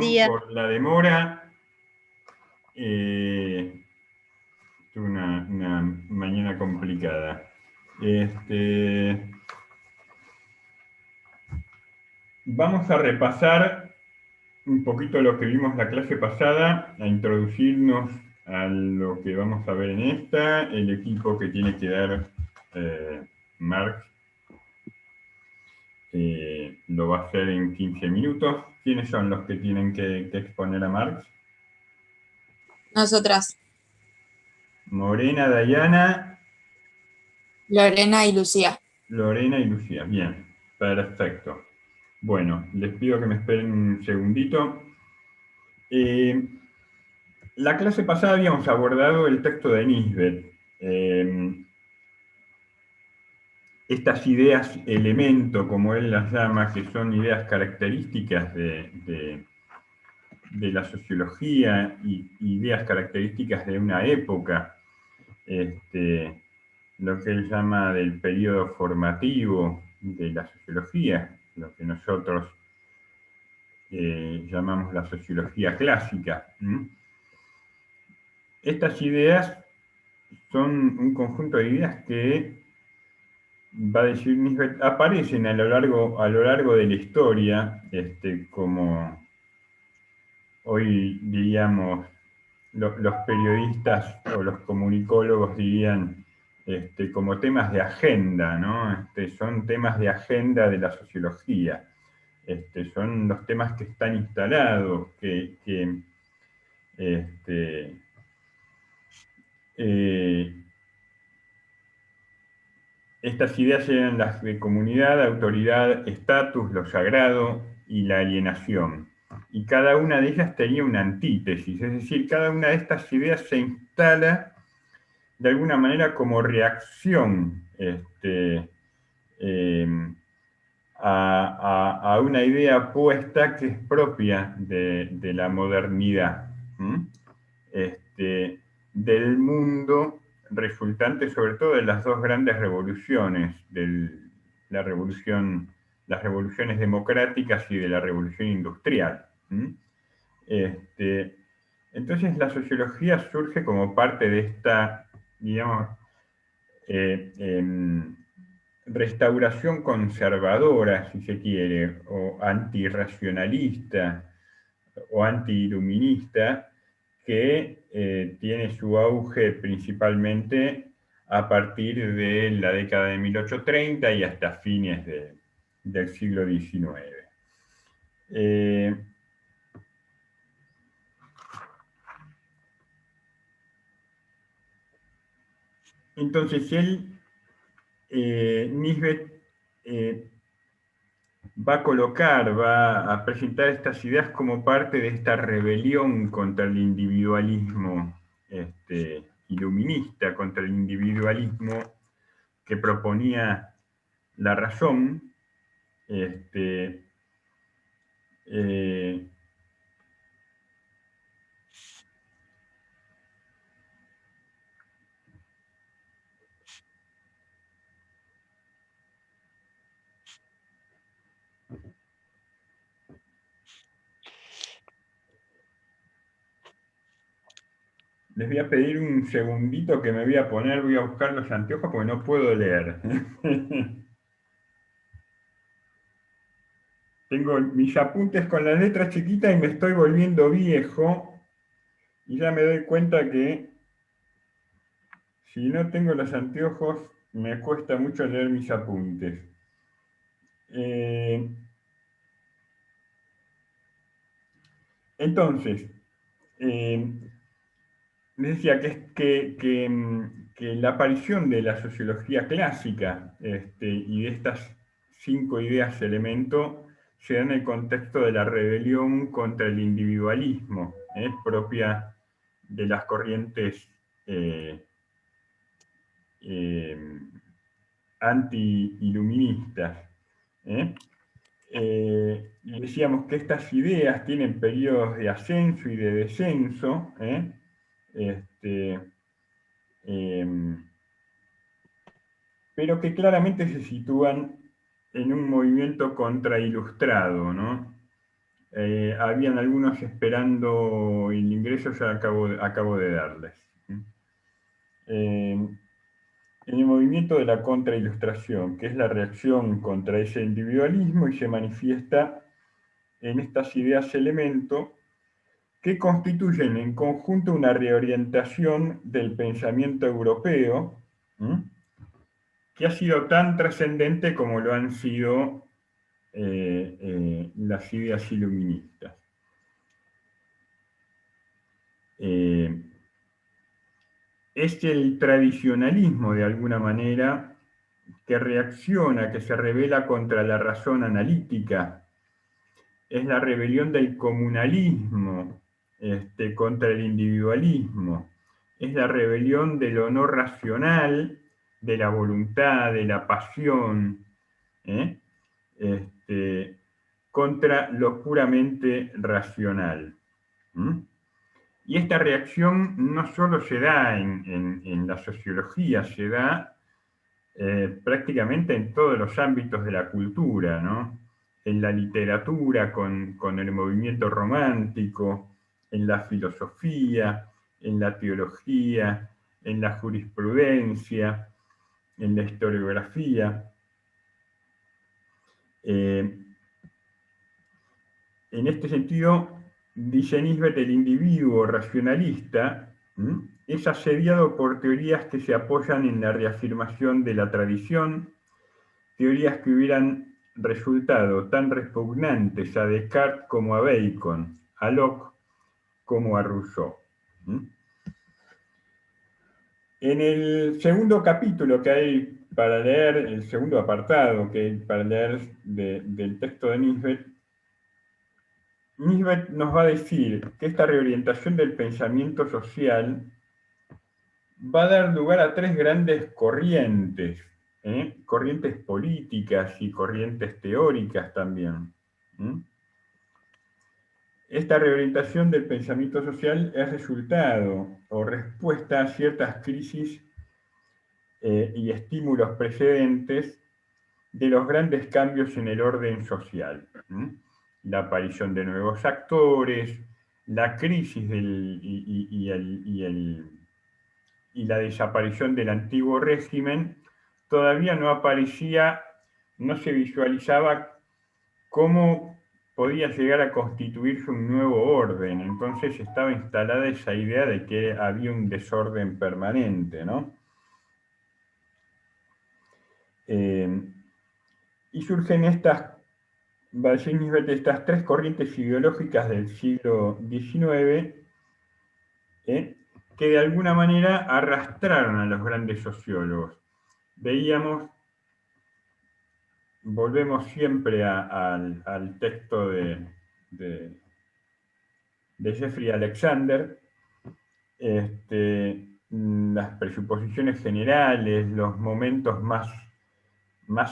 perdón día. por la demora. Tuve una mañana complicada. Vamos a repasar un poquito lo que vimos la clase pasada, a introducirnos a lo que vamos a ver en esta, el equipo que tiene que dar Marx lo va a hacer en 15 minutos. ¿Quiénes son los que tienen que exponer a Marx? Nosotras. Morena, Dayana. Lorena y Lucía. Lorena y Lucía. Bien, perfecto. Bueno, les pido que me esperen un segundito. La clase pasada habíamos abordado el texto de Nisbet. Estas ideas elemento, como él las llama, que son ideas características de la sociología y ideas características de una época, lo que él llama del periodo formativo de la sociología, lo que nosotros llamamos la sociología clásica. Estas ideas son un conjunto de ideas que, va a decir Nisbet, aparecen a lo largo de la historia, como hoy diríamos los periodistas o los comunicólogos dirían, como temas de agenda, ¿no? Son temas de agenda de la sociología. Son los temas que están instalados, estas ideas eran las de comunidad, autoridad, estatus, lo sagrado y la alienación. Y cada una de ellas tenía una antítesis, es decir, cada una de estas ideas se instala de alguna manera como reacción a una idea opuesta que es propia de la modernidad, del mundo resultante sobre todo de las dos grandes revoluciones, las revoluciones democráticas y de la revolución industrial. Entonces la sociología surge como parte de esta, digamos, restauración conservadora, si se quiere, o antirracionalista, o antiiluminista, que tiene su auge principalmente a partir de la década de 1830 y hasta fines del siglo XIX. Entonces Nisbet va a presentar estas ideas como parte de esta rebelión contra el individualismo iluminista, contra el individualismo que proponía la razón, les voy a pedir un segundito que me voy a buscar los anteojos porque no puedo leer. Tengo mis apuntes con las letras chiquitas y me estoy volviendo viejo y ya me doy cuenta que si no tengo los anteojos me cuesta mucho leer mis apuntes. Entonces, les decía que la aparición de la sociología clásica y de estas 5 ideas elemento se da en el contexto de la rebelión contra el individualismo, propia de las corrientes anti-iluministas. Decíamos que estas ideas tienen periodos de ascenso y de descenso, pero que claramente se sitúan en un movimiento contrailustrado, ¿no? Habían algunos esperando el ingreso, ya acabo de darles. En el movimiento de la contrailustración, que es la reacción contra ese individualismo y se manifiesta en estas ideas elemento que constituyen en conjunto una reorientación del pensamiento europeo, que ha sido tan trascendente como lo han sido las ideas iluministas. Es el tradicionalismo, de alguna manera, que reacciona, que se revela contra la razón analítica. Es la rebelión del comunalismo contra el individualismo. Es la rebelión de lo no racional, de la voluntad, de la pasión, contra lo puramente racional. Y esta reacción no solo se da en la sociología, se da prácticamente en todos los ámbitos de la cultura, ¿no? En la literatura con el movimiento romántico, en la filosofía, en la teología, en la jurisprudencia, en la historiografía. En este sentido, dice Nisbet, el individuo racionalista es asediado por teorías que se apoyan en la reafirmación de la tradición, teorías que hubieran resultado tan repugnantes a Descartes como a Bacon, a Locke como a Rousseau. En el segundo capítulo que hay para leer, el segundo apartado que hay para leer del texto de Nisbet, Nisbet nos va a decir que esta reorientación del pensamiento social va a dar lugar a tres grandes corrientes, corrientes políticas y corrientes teóricas también. Esta reorientación del pensamiento social es resultado o respuesta a ciertas crisis y estímulos precedentes de los grandes cambios en el orden social. La aparición de nuevos actores, la crisis y la desaparición del antiguo régimen, todavía no aparecía, no se visualizaba cómo podía llegar a constituirse un nuevo orden. Entonces estaba instalada esa idea de que había un desorden permanente, ¿no? Y surgen estas tres corrientes ideológicas del siglo XIX, que de alguna manera arrastraron a los grandes sociólogos. Veíamos, volvemos siempre al texto de Jeffrey Alexander, las presuposiciones generales, los momentos más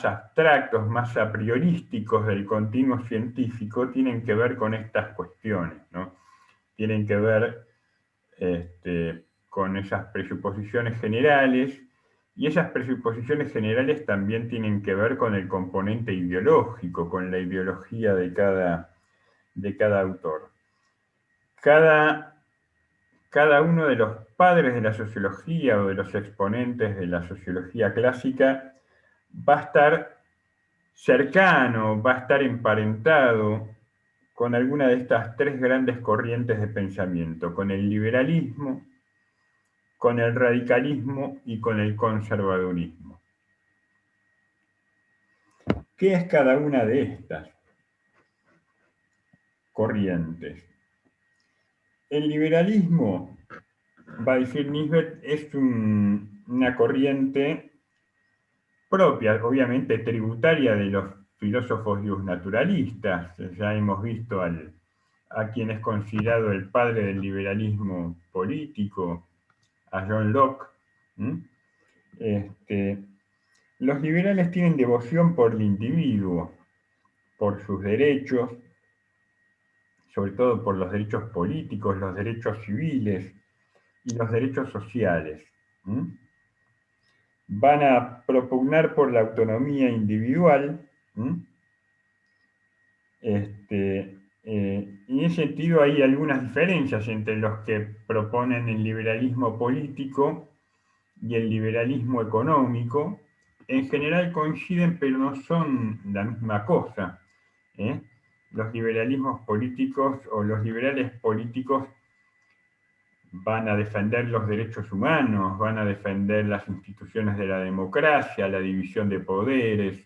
abstractos, más a priorísticos del continuo científico tienen que ver con estas cuestiones, ¿no? Tienen que ver con esas presuposiciones generales, y esas presuposiciones generales también tienen que ver con el componente ideológico, con la ideología de cada autor. Cada uno de los padres de la sociología o de los exponentes de la sociología clásica va a estar cercano, va a estar emparentado con alguna de estas tres grandes corrientes de pensamiento, con el liberalismo, con el radicalismo y con el conservadurismo. ¿Qué es cada una de estas corrientes? El liberalismo, va a decir Nisbet, es una corriente propia, obviamente tributaria de los filósofos naturalistas. Ya hemos visto a quien es considerado el padre del liberalismo político, a John Locke. Los liberales tienen devoción por el individuo, por sus derechos, sobre todo por los derechos políticos, los derechos civiles y los derechos sociales. Van a propugnar por la autonomía individual, en ese sentido hay algunas diferencias entre los que proponen el liberalismo político y el liberalismo económico. En general coinciden, pero no son la misma cosa. Los liberalismos políticos o los liberales políticos van a defender los derechos humanos, van a defender las instituciones de la democracia, la división de poderes.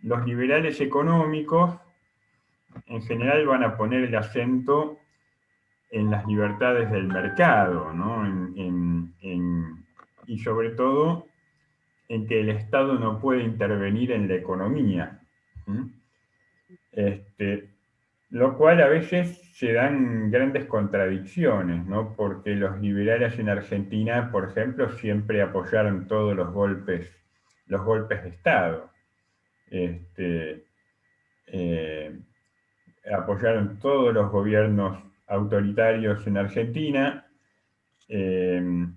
Los liberales económicos, en general, van a poner el acento en las libertades del mercado, ¿no? Y sobre todo en que el Estado no puede intervenir en la economía. Lo cual a veces se dan grandes contradicciones, ¿no? Porque los liberales en Argentina, por ejemplo, siempre apoyaron todos los golpes de Estado. Apoyaron todos los gobiernos autoritarios en Argentina. El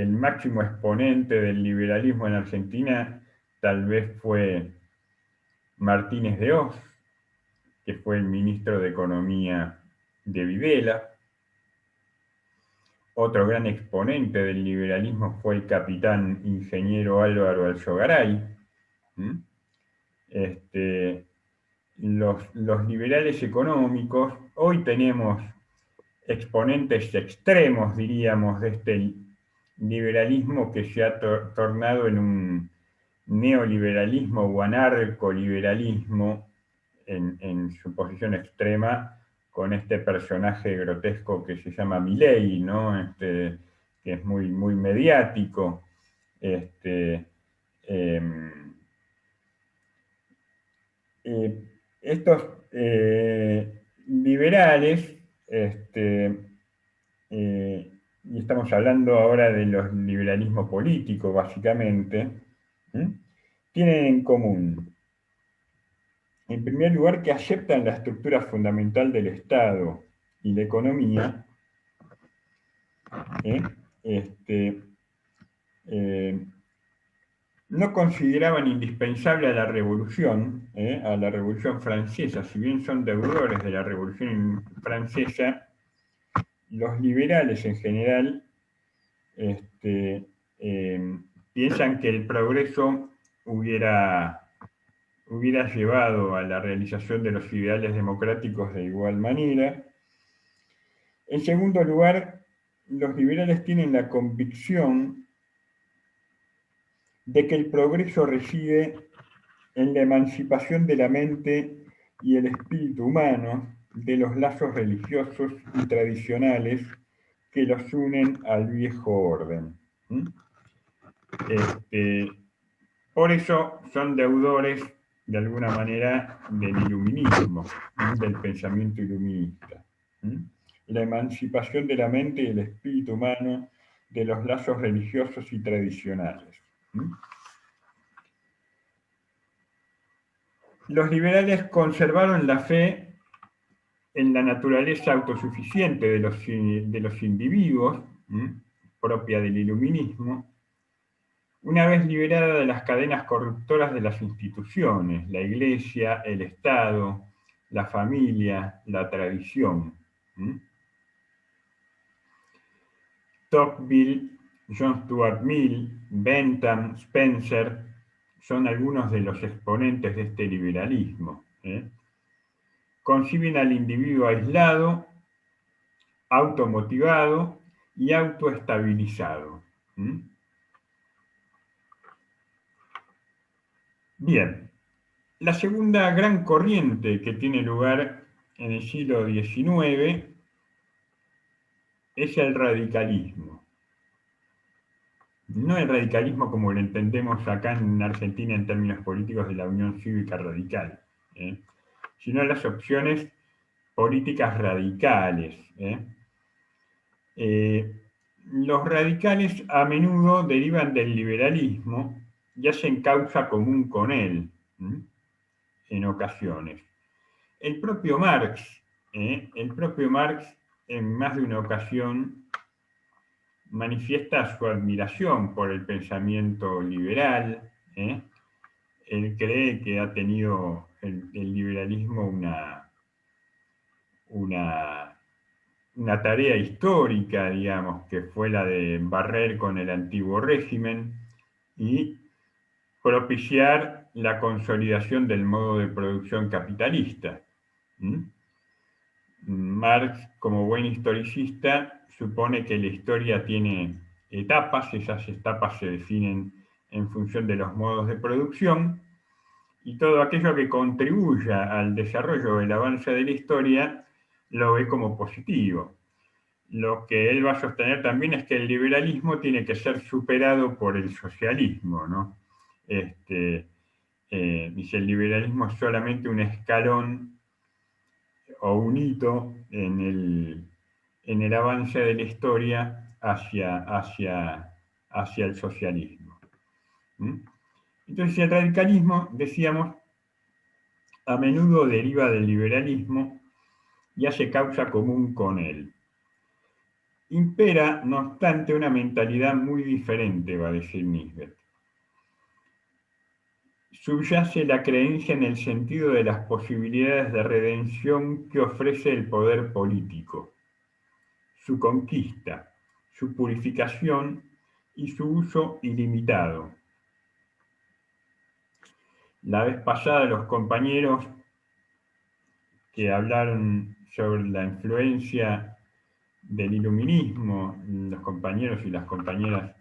máximo exponente del liberalismo en Argentina tal vez fue Martínez de Oz, que fue el ministro de Economía de Videla. Otro gran exponente del liberalismo fue el capitán ingeniero Álvaro Alzogaray. Los liberales económicos, hoy tenemos exponentes extremos, diríamos, de este liberalismo que se ha tornado en un neoliberalismo o anarcoliberalismo en su posición extrema, con este personaje grotesco que se llama Milei, ¿no? Que es muy, muy mediático. Estos liberales, y estamos hablando ahora de los liberalismo político, básicamente, tienen en común, en primer lugar, que aceptan la estructura fundamental del Estado y la economía, no consideraban indispensable a la Revolución Francesa. Si bien son deudores de la Revolución Francesa, los liberales en general piensan que el progreso hubiera llevado a la realización de los ideales democráticos de igual manera. En segundo lugar, los liberales tienen la convicción de que el progreso reside en la emancipación de la mente y el espíritu humano de los lazos religiosos y tradicionales que los unen al viejo orden. Por eso son deudores, de alguna manera, del iluminismo, del pensamiento iluminista. La emancipación de la mente y el espíritu humano de los lazos religiosos y tradicionales. Los liberales conservaron la fe en la naturaleza autosuficiente de los individuos, propia del iluminismo, una vez liberada de las cadenas corruptoras de las instituciones, la Iglesia, el Estado, la familia, la tradición. Tocqueville, John Stuart Mill, Bentham, Spencer, son algunos de los exponentes de este liberalismo. Conciben al individuo aislado, automotivado y autoestabilizado. Bien, la segunda gran corriente que tiene lugar en el siglo XIX es el radicalismo. No el radicalismo como lo entendemos acá en Argentina en términos políticos de la Unión Cívica Radical, sino las opciones políticas radicales. Los radicales a menudo derivan del liberalismo y hacen causa común con él, en ocasiones. El propio Marx en más de una ocasión manifiesta su admiración por el pensamiento liberal. Él cree que ha tenido el liberalismo una tarea histórica, digamos, que fue la de barrer con el antiguo régimen y propiciar la consolidación del modo de producción capitalista. ¿Mm? Marx, como buen historicista, supone que la historia tiene etapas, esas etapas se definen en función de los modos de producción, y todo aquello que contribuya al desarrollo o el avance de la historia lo ve como positivo. Lo que él va a sostener también es que el liberalismo tiene que ser superado por el socialismo, ¿no? Dice, el liberalismo es solamente un escalón o un hito en el avance de la historia hacia el socialismo. ¿Mm? Entonces el radicalismo, decíamos, a menudo deriva del liberalismo y hace causa común con él. Impera, no obstante, una mentalidad muy diferente, va a decir Nisbet. Subyace la creencia en el sentido de las posibilidades de redención que ofrece el poder político, su conquista, su purificación y su uso ilimitado. La vez pasada los compañeros que hablaron sobre la influencia del iluminismo, los compañeros y las compañeras,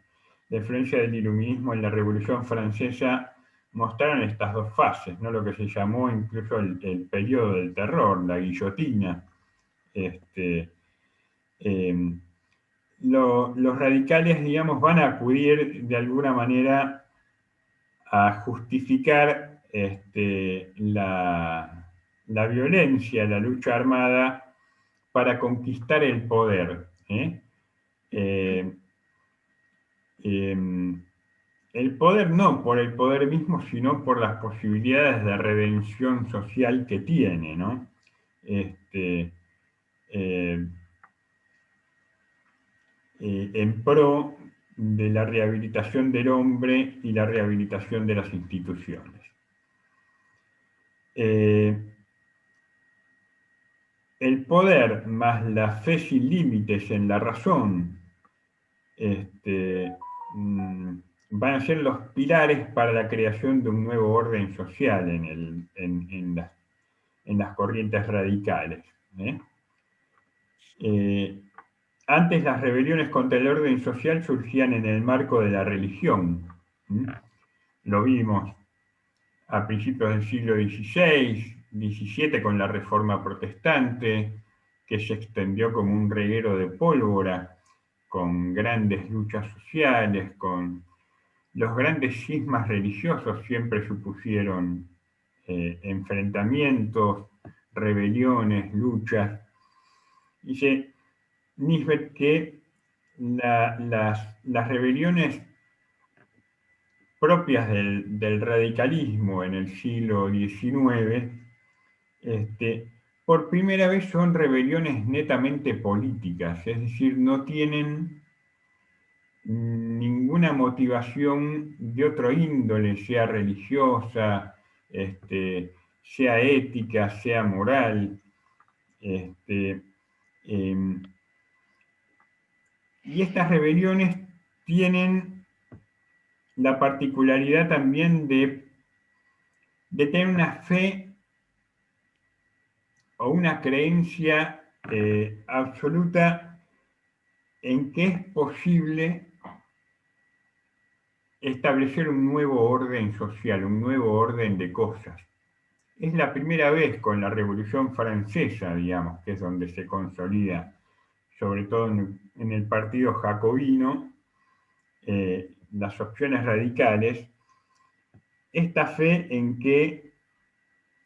la influencia del iluminismo en la Revolución Francesa mostraron estas dos fases, ¿no? Lo que se llamó incluso el periodo del terror, la guillotina. Los radicales, digamos, van a acudir de alguna manera a justificar la violencia, la lucha armada para conquistar el poder. El poder no por el poder mismo, sino por las posibilidades de redención social que tiene, ¿no? En pro de la rehabilitación del hombre y la rehabilitación de las instituciones. El poder más la fe sin límites en la razón van a ser los pilares para la creación de un nuevo orden social en las corrientes radicales. Antes las rebeliones contra el orden social surgían en el marco de la religión. Lo vimos a principios del siglo XVI, XVII con la Reforma Protestante, que se extendió como un reguero de pólvora, con grandes luchas sociales, con los grandes cismas religiosos siempre supusieron enfrentamientos, rebeliones, luchas. Dice Nisbet que las rebeliones propias del radicalismo en el siglo XIX, por primera vez son rebeliones netamente políticas, es decir, no tienen ninguna motivación de otro índole, sea religiosa, sea ética, sea moral. Y estas rebeliones tienen la particularidad también de tener una fe o una creencia absoluta en que es posible establecer un nuevo orden social, un nuevo orden de cosas. Es la primera vez con la Revolución Francesa, digamos, que es donde se consolida, sobre todo en el partido jacobino, las opciones radicales, esta fe en que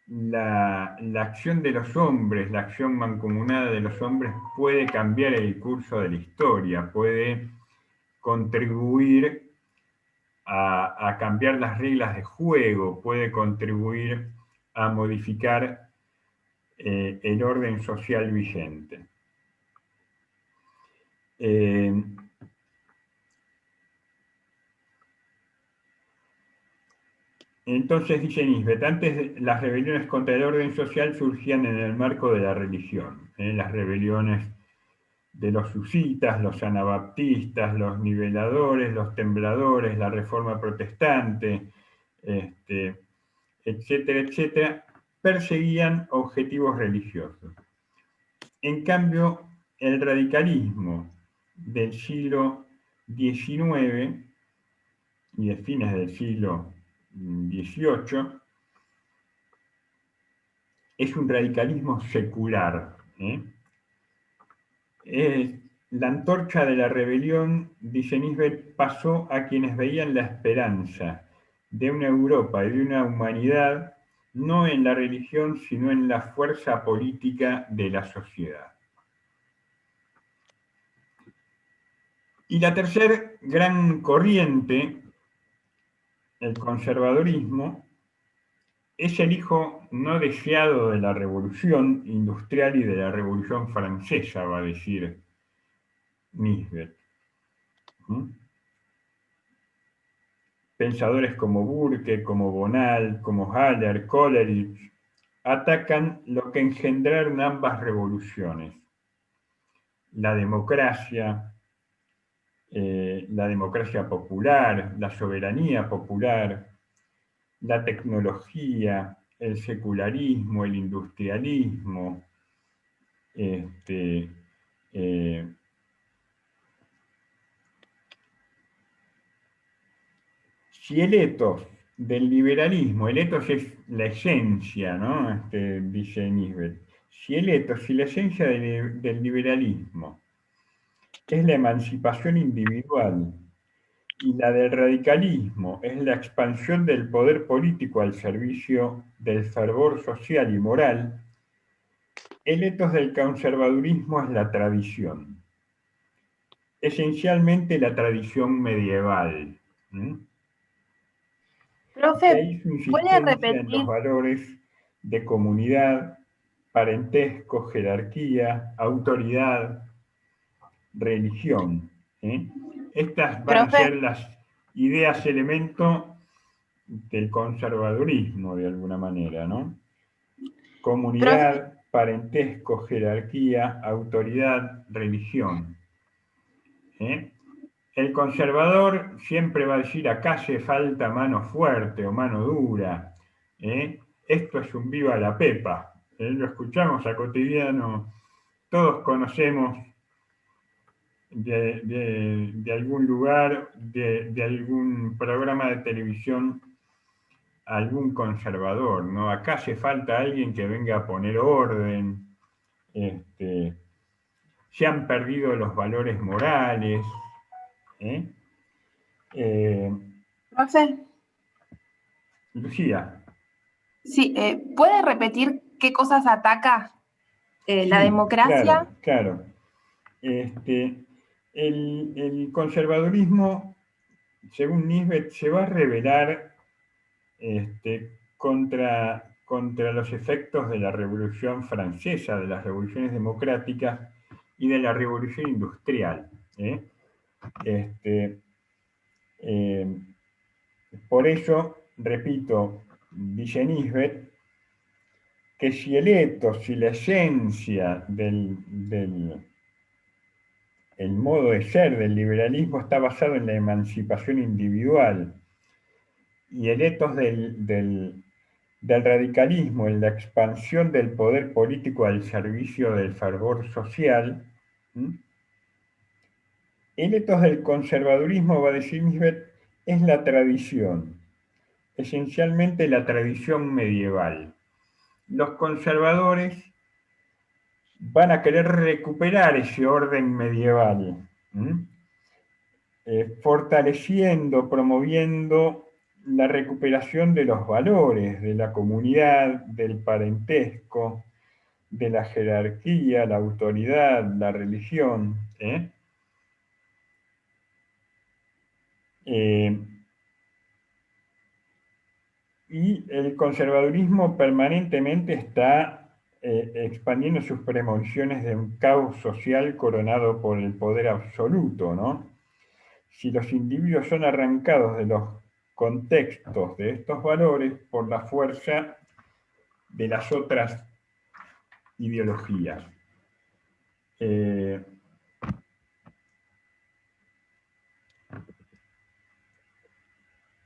la acción de los hombres, la acción mancomunada de los hombres puede cambiar el curso de la historia, puede contribuir a cambiar las reglas de juego, puede contribuir a modificar el orden social vigente. Entonces, dice Nisbet, antes las rebeliones contra el orden social surgían en el marco de la religión. Las rebeliones de los husitas, los anabaptistas, los niveladores, los tembladores, la reforma protestante, etcétera, etcétera, perseguían objetivos religiosos. En cambio, el radicalismo del siglo XIX y de fines del siglo XVIII es un radicalismo secular. La antorcha de la rebelión, dice Nisbet, pasó a quienes veían la esperanza de una Europa y de una humanidad no en la religión, sino en la fuerza política de la sociedad. Y la tercera gran corriente, el conservadurismo, es el hijo no deseado de la revolución industrial y de la revolución francesa, va a decir Nisbet. Pensadores como Burke, como Bonal, como Haller, Coleridge, atacan lo que engendraron ambas revoluciones. La democracia popular, la soberanía popular, la tecnología, el secularismo, el industrialismo, si el ethos del liberalismo, el ethos es la esencia, ¿no? Dice Nisbet, si la esencia del liberalismo es la emancipación individual y la del radicalismo es la expansión del poder político al servicio del fervor social y moral, el ethos del conservadurismo es la tradición, esencialmente la tradición medieval. De Profe, ahí su ¿puede insistencia en los repetir? valores de comunidad, parentesco, jerarquía, autoridad, religión. Estas van a Profe, ser las ideas elemento del conservadurismo, de alguna manera, ¿no? profe, Comunidad, parentesco, jerarquía, autoridad, religión. El conservador siempre va a decir, acá hace falta mano fuerte o mano dura. Esto es un viva la pepa. Lo escuchamos a cotidiano, todos conocemos de algún lugar, de algún programa de televisión, algún conservador, ¿no? Acá hace falta alguien que venga a poner orden, se han perdido los valores morales. profe, Lucía, sí, ¿puede repetir qué cosas ataca la sí, claro, democracia? claro. El conservadurismo, según Nisbet, se va a rebelar contra los efectos de la Revolución Francesa, de las revoluciones democráticas y de la Revolución Industrial. Por eso, repito, dice Nisbet, que si el ethos, si la esencia el modo de ser del liberalismo está basado en la emancipación individual y el ethos del radicalismo en la expansión del poder político al servicio del fervor social, el ethos del conservadurismo, va a decir Nisbet, es la tradición, esencialmente la tradición medieval. Los conservadores van a querer recuperar ese orden medieval, fortaleciendo, promoviendo la recuperación de los valores de la comunidad, del parentesco, de la jerarquía, la autoridad, la religión. Y el conservadurismo permanentemente está expandiendo sus premoniciones de un caos social coronado por el poder absoluto, ¿no? Si los individuos son arrancados de los contextos de estos valores por la fuerza de las otras ideologías.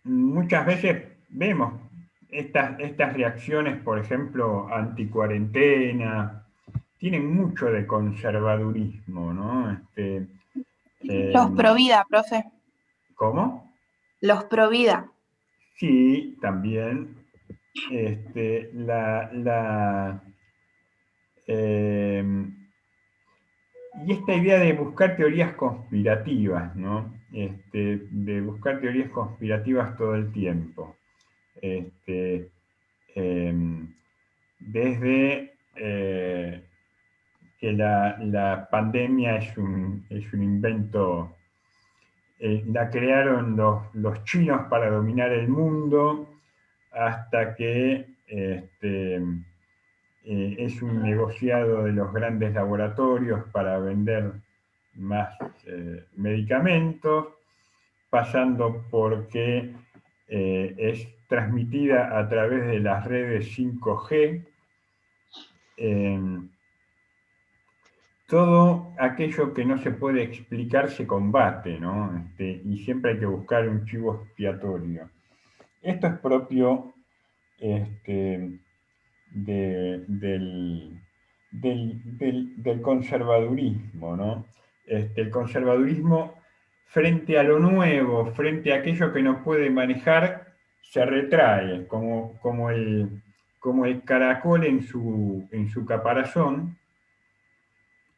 Muchas veces vemos estas reacciones, por ejemplo, anticuarentena, tienen mucho de conservadurismo, ¿no? Los pro vida, profe. ¿Cómo? Los pro vida. Sí, también. Y esta idea de buscar teorías conspirativas, ¿no? De buscar teorías conspirativas todo el tiempo. Desde que la pandemia es un invento, la crearon los chinos para dominar el mundo, hasta que es un negociado de los grandes laboratorios para vender más medicamentos, pasando porque es transmitida a través de las redes 5G. Todo aquello que no se puede explicar se combate, ¿no? Y siempre hay que buscar un chivo expiatorio. Esto es propio del conservadurismo, ¿no? El conservadurismo frente a lo nuevo, frente a aquello que no puede manejar, se retrae, como el caracol en su caparazón.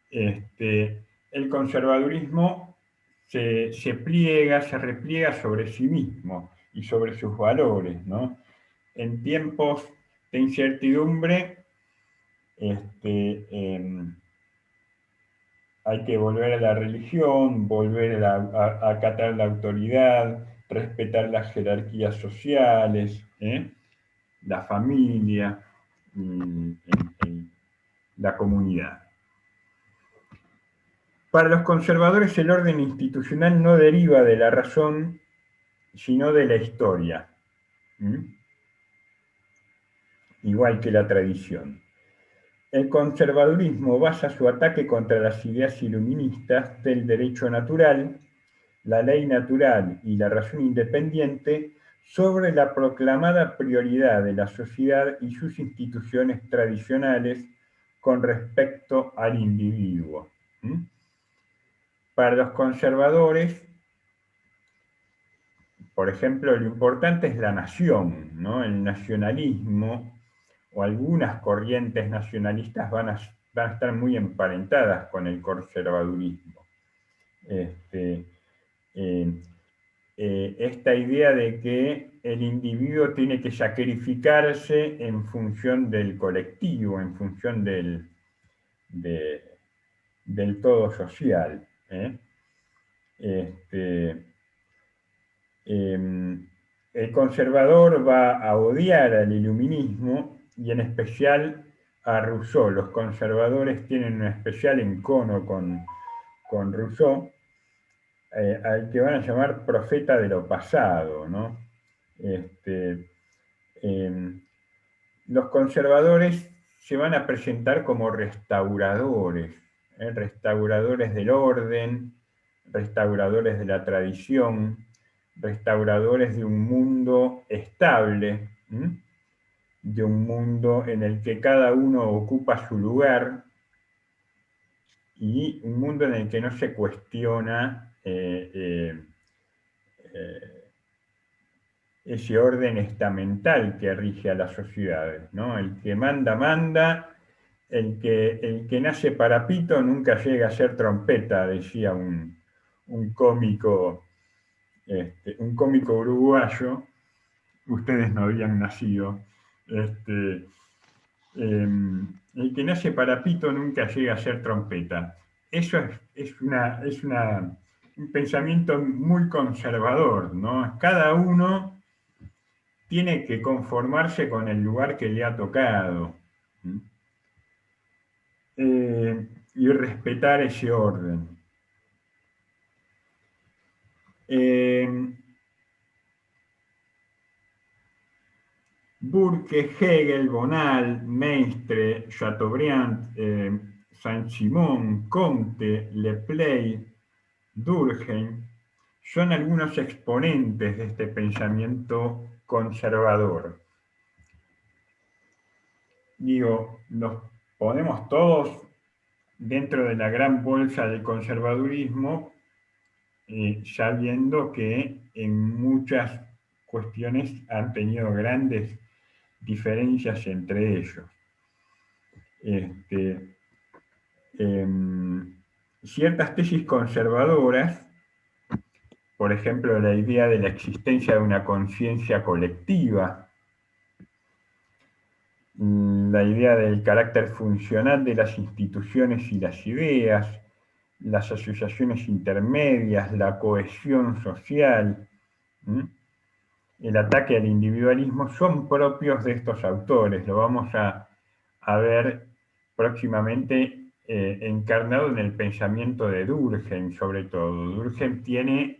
El conservadurismo se pliega, se repliega sobre sí mismo y sobre sus valores, ¿no? En tiempos de incertidumbre, hay que volver a la religión, volver a acatar la autoridad, respetar las jerarquías sociales, la familia, la comunidad. Para los conservadores el orden institucional no deriva de la razón, sino de la historia, igual que la tradición. El conservadurismo basa su ataque contra las ideas iluministas del derecho natural, la ley natural y la razón independiente sobre la proclamada prioridad de la sociedad y sus instituciones tradicionales con respecto al individuo. Para los conservadores, por ejemplo, lo importante es la nación, ¿no? El nacionalismo, o algunas corrientes nacionalistas van a estar muy emparentadas con el conservadurismo. Esta idea de que el individuo tiene que sacrificarse en función del colectivo, en función del todo social. El conservador va a odiar al iluminismo y en especial a Rousseau. Los conservadores tienen un especial encono con Rousseau, al que van a llamar profeta de lo pasado, ¿no? Los conservadores se van a presentar como restauradores, restauradores del orden, restauradores de la tradición, restauradores de un mundo estable, de un mundo en el que cada uno ocupa su lugar y un mundo en el que no se cuestiona ese orden estamental que rige a las sociedades, ¿no? El que manda, manda, el que nace para pito nunca llega a ser trompeta, decía un cómico uruguayo. Ustedes no habían nacido. El que nace para pito nunca llega a ser trompeta. Eso es un pensamiento muy conservador, ¿no? Cada uno tiene que conformarse con el lugar que le ha tocado y respetar ese orden. Burke, Hegel, Bonal, Maistre, Chateaubriand, Saint-Simon, Comte, Lepley, Durkheim, son algunos exponentes de este pensamiento conservador. Digo, nos ponemos todos dentro de la gran bolsa del conservadurismo, sabiendo que en muchas cuestiones han tenido grandes diferencias entre ellos. Ciertas tesis conservadoras, por ejemplo, la idea de la existencia de una conciencia colectiva, la idea del carácter funcional de las instituciones y las ideas, las asociaciones intermedias, la cohesión social, el ataque al individualismo, son propios de estos autores. Lo vamos a ver próximamente encarnado en el pensamiento de Durkheim, sobre todo. Durkheim tiene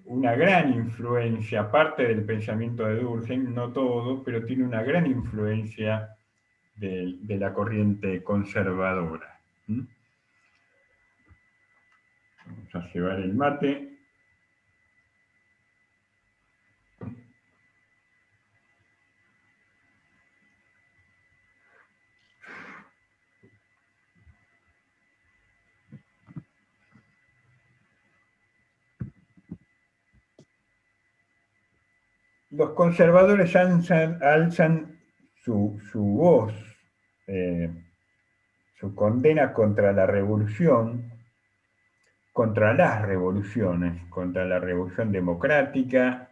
una gran influencia, parte del pensamiento de Durkheim, no todo, pero tiene una gran influencia de la corriente conservadora. Vamos a llevar el mate. Los conservadores alzan su voz, su condena contra la revolución, contra las revoluciones, contra la revolución democrática,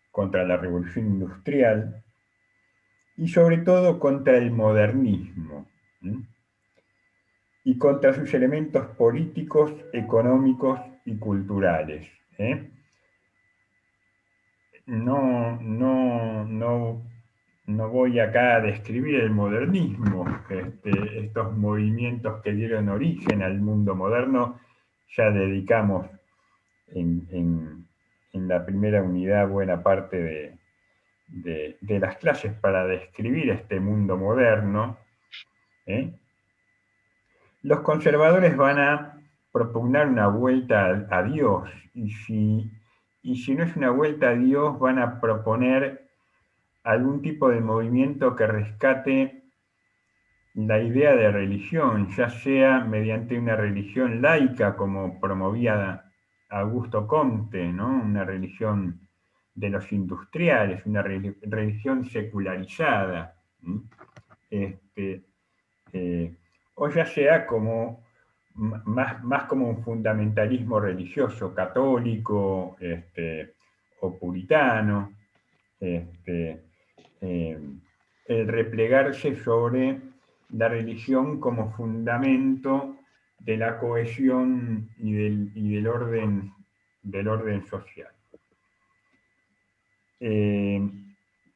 contra la revolución industrial y sobre todo contra el modernismo, y contra sus elementos políticos, económicos y culturales. No voy acá a describir el modernismo, estos movimientos que dieron origen al mundo moderno. Ya dedicamos en la primera unidad buena parte de las clases para describir este mundo moderno. Los conservadores van a propugnar una vuelta a Dios, y si no es una vuelta a Dios, van a proponer algún tipo de movimiento que rescate la idea de religión, ya sea mediante una religión laica, como promovía Augusto Comte, ¿no? Una religión de los industriales, una religión secularizada, o ya sea como más como un fundamentalismo religioso, católico, o puritano, el replegarse sobre la religión como fundamento de la cohesión y del orden social.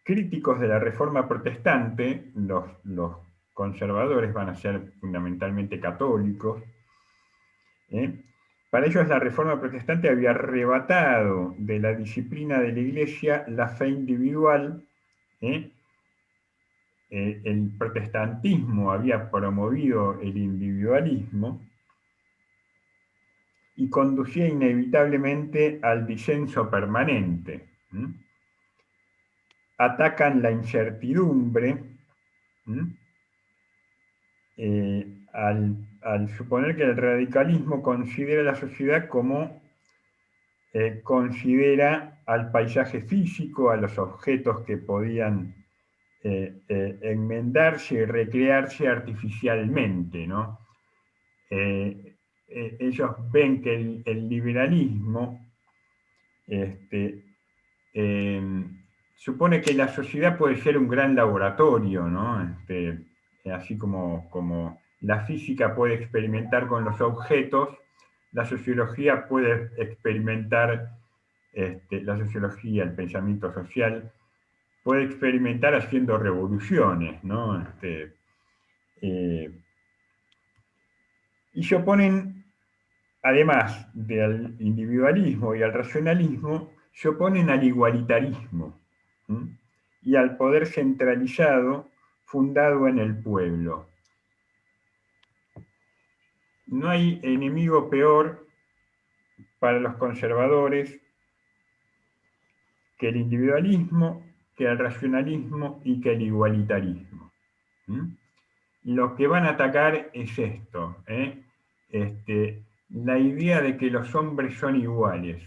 Críticos de la Reforma Protestante, los conservadores van a ser fundamentalmente católicos. Para ellos la Reforma Protestante había arrebatado de la disciplina de la Iglesia la fe individual. El protestantismo había promovido el individualismo y conducía inevitablemente al disenso permanente. Atacan la incertidumbre, al suponer que el radicalismo considera la sociedad como considera al paisaje físico, a los objetos que podían enmendarse y recrearse artificialmente, ¿no? Ellos ven que el liberalismo supone que la sociedad puede ser un gran laboratorio, ¿no? Así como la física puede experimentar con los objetos, la sociología puede experimentar, la sociología, el pensamiento social, puede experimentar haciendo revoluciones, ¿no? Y se oponen, además del individualismo y al racionalismo, se oponen al igualitarismo. y al poder centralizado fundado en el pueblo. No hay enemigo peor para los conservadores que el individualismo, que el racionalismo y que el igualitarismo. Lo que van a atacar es esto, la idea de que los hombres son iguales.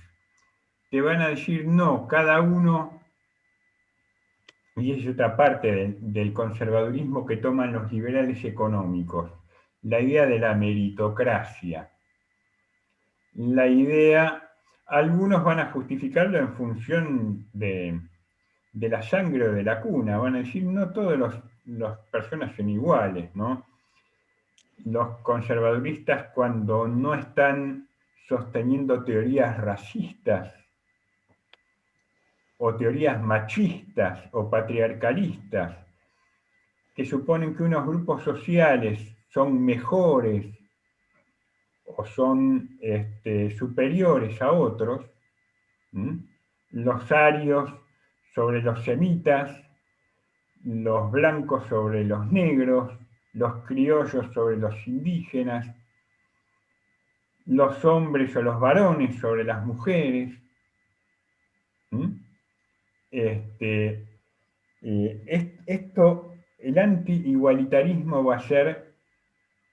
Te van a decir, no, cada uno, y es otra parte del conservadurismo que toman los liberales económicos, la idea de la meritocracia. La idea, algunos van a justificarlo en función de la sangre o de la cuna, van a decir, no todas las personas son iguales, ¿no? Los conservaduristas, cuando no están sosteniendo teorías racistas o teorías machistas o patriarcalistas, que suponen que unos grupos sociales son mejores o son superiores a otros, los arios sobre los semitas, los blancos sobre los negros, los criollos sobre los indígenas, los hombres o los varones sobre las mujeres. El anti-igualitarismo va a ser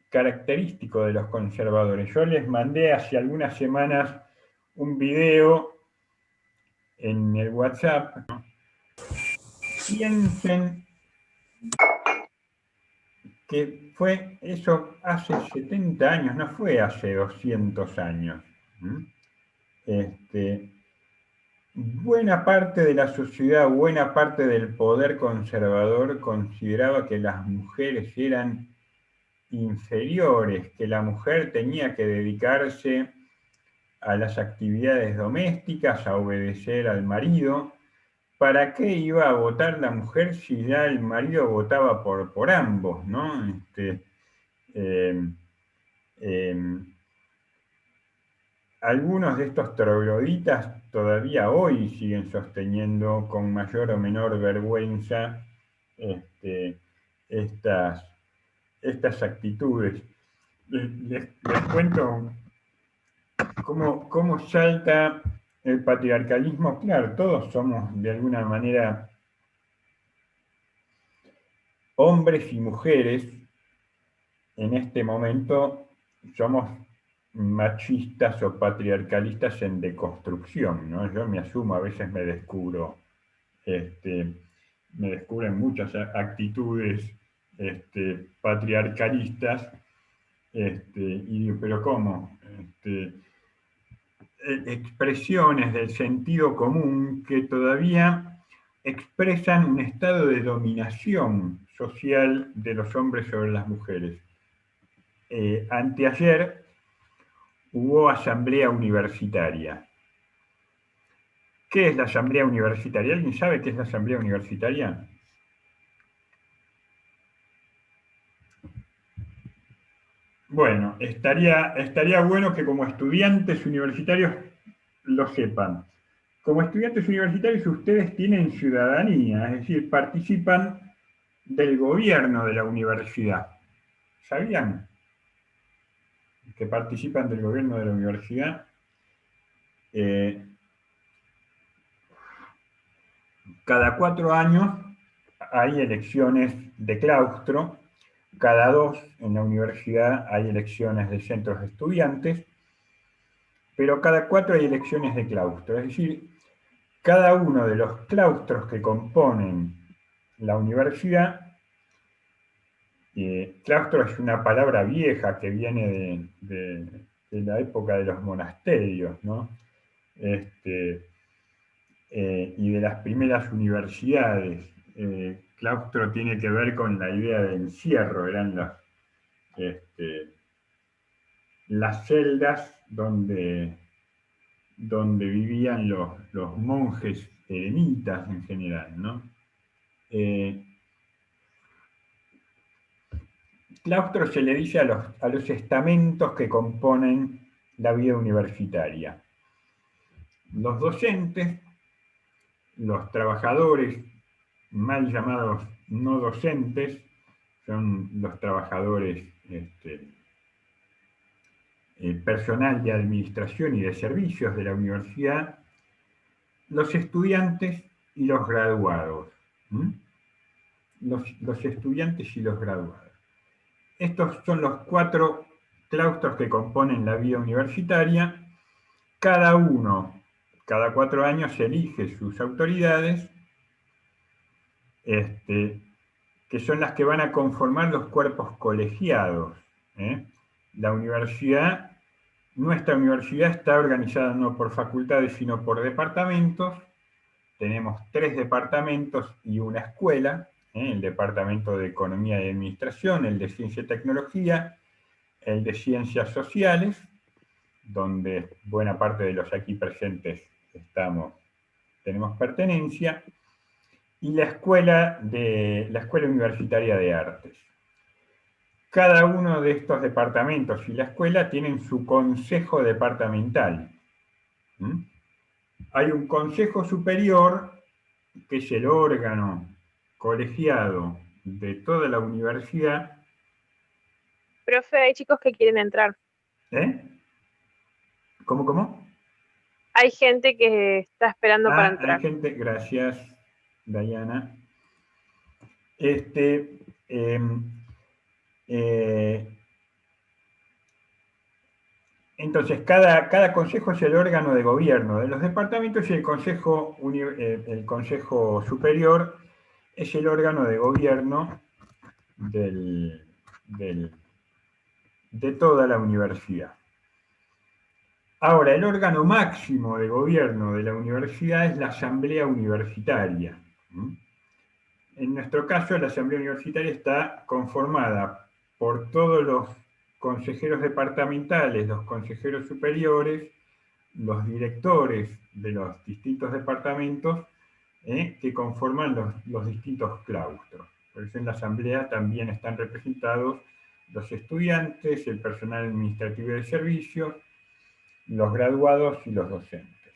característico de los conservadores. Yo les mandé hace algunas semanas un video en el WhatsApp. Piensen que fue eso hace 70 años, no fue hace 200 años. Buena parte de la sociedad, buena parte del poder conservador consideraba que las mujeres eran inferiores, que la mujer tenía que dedicarse a las actividades domésticas, a obedecer al marido. ¿Para qué iba a votar la mujer si ya el marido votaba por ambos, ¿no? Algunos de estos trogloditas todavía hoy siguen sosteniendo con mayor o menor vergüenza estas actitudes. Les cuento cómo salta el patriarcalismo. Claro, todos somos de alguna manera hombres y mujeres. En este momento somos machistas o patriarcalistas en deconstrucción, ¿no? Yo me asumo, a veces me descubro, me descubren muchas actitudes patriarcalistas, y digo, ¿pero cómo? Expresiones del sentido común que todavía expresan un estado de dominación social de los hombres sobre las mujeres. Anteayer hubo asamblea universitaria. ¿Qué es la asamblea universitaria? ¿Alguien sabe qué es la asamblea universitaria? Bueno, estaría bueno que como estudiantes universitarios lo sepan. Como estudiantes universitarios ustedes tienen ciudadanía, es decir, participan del gobierno de la universidad. ¿Sabían que participan del gobierno de la universidad? Cada 4 años hay elecciones de claustro, cada 2 en la universidad hay elecciones de centros de estudiantes, pero cada 4 hay elecciones de claustro, es decir, cada uno de los claustros que componen la universidad, claustro es una palabra vieja que viene de la época de los monasterios, ¿no? Y de las primeras universidades. Claustro tiene que ver con la idea de encierro, eran las celdas donde vivían los monjes eremitas en general, ¿no? Claustro se le dice a los estamentos que componen la vida universitaria. Los docentes, los trabajadores mal llamados no docentes, son los trabajadores, personal de administración y de servicios de la universidad, los estudiantes y los graduados. Los estudiantes y los graduados. Estos son los 4 claustros que componen la vida universitaria. Cada 4 años elige sus autoridades, que son las que van a conformar los cuerpos colegiados. La universidad, nuestra universidad está organizada no por facultades, sino por departamentos. Tenemos 3 departamentos y una escuela, el departamento de Economía y Administración, el de Ciencia y Tecnología, el de Ciencias Sociales, donde buena parte de los aquí presentes tenemos pertenencia, y la escuela universitaria de artes. Cada uno de estos departamentos y la escuela tienen su consejo departamental. Hay un consejo superior, que es el órgano colegiado de toda la universidad. Profe, hay chicos que quieren entrar. ¿Cómo? Hay gente que está esperando para entrar. Hay gente, gracias, Dayana. Entonces, cada consejo es el órgano de gobierno de los departamentos y el consejo superior es el órgano de gobierno de toda la universidad. Ahora, el órgano máximo de gobierno de la universidad es la asamblea universitaria. En nuestro caso, la asamblea universitaria está conformada por todos los consejeros departamentales, los consejeros superiores, los directores de los distintos departamentos, que conforman los distintos claustros. Por eso en la asamblea también están representados los estudiantes, el personal administrativo de servicios, los graduados y los docentes.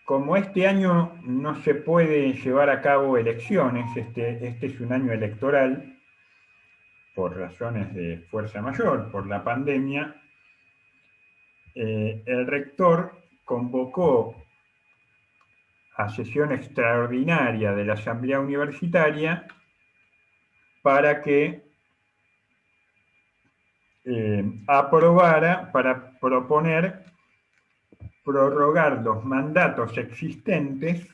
Como este año no se puede llevar a cabo elecciones, este es un año electoral, por razones de fuerza mayor, por la pandemia, el rector convocó a sesión extraordinaria de la Asamblea Universitaria para que aprobara, para proponer prorrogar los mandatos existentes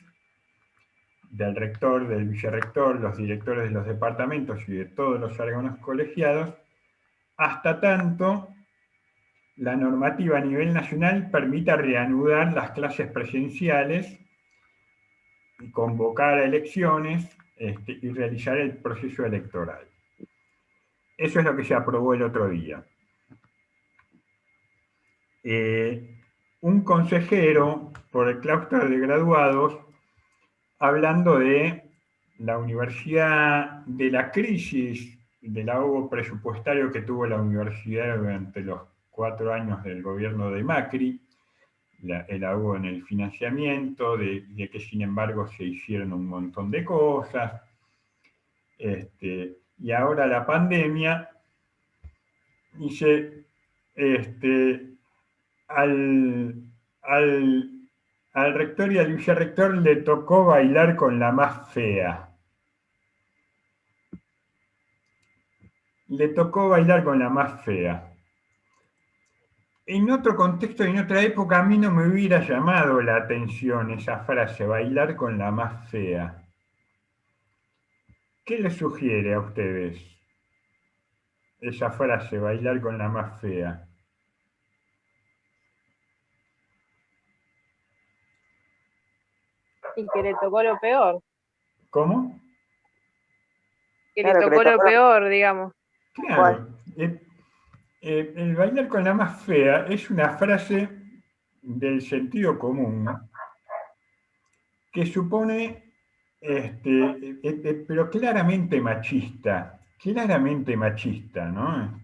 del rector, del vicerrector, los directores de los departamentos y de todos los órganos colegiados, hasta tanto la normativa a nivel nacional permita reanudar las clases presenciales y convocar a elecciones y realizar el proceso electoral. Eso es lo que se aprobó el otro día. Un consejero por el claustro de graduados, hablando de la universidad, de la crisis, del ahogo presupuestario que tuvo la universidad durante los 4 años del gobierno de Macri, el ahogo en el financiamiento, de que sin embargo se hicieron un montón de cosas, y ahora la pandemia, dice, al rector y al vicerrector le tocó bailar con la más fea. Le tocó bailar con la más fea. En otro contexto y en otra época a mí no me hubiera llamado la atención esa frase, bailar con la más fea. ¿Qué les sugiere a ustedes esa frase, bailar con la más fea? Y que le tocó lo peor. ¿Cómo? Que le tocó lo peor, digamos. Claro. El bailar con la más fea es una frase del sentido común que supone, pero claramente machista, ¿no?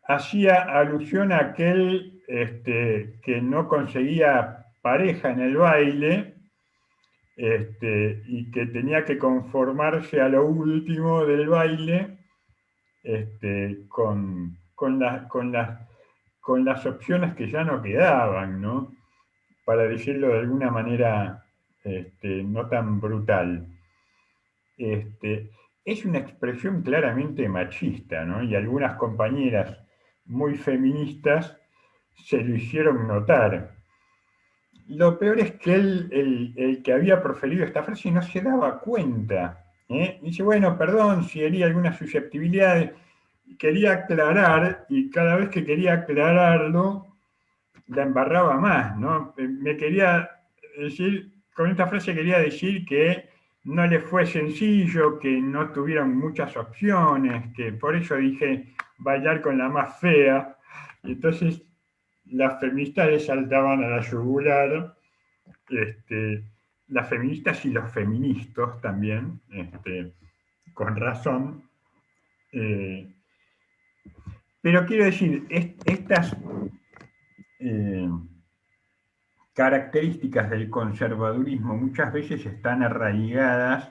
Hacía alusión a aquel que no conseguía pareja en el baile y que tenía que conformarse a lo último del baile con las opciones que ya no quedaban, ¿no? Para decirlo de alguna manera no tan brutal. Es una expresión claramente machista, ¿no? Y algunas compañeras muy feministas se lo hicieron notar. Lo peor es que el que había proferido esta frase no se daba cuenta. Dice, bueno, perdón si hería alguna susceptibilidad, quería aclarar, y cada vez que quería aclararlo, la embarraba más, ¿no? Me quería decir, con esta frase quería decir que no le fue sencillo, que no tuvieron muchas opciones, que por eso dije bailar con la más fea. Y entonces las feministas le saltaban a la yugular, las feministas y los feministas también, con razón. Pero quiero decir, estas características del conservadurismo muchas veces están arraigadas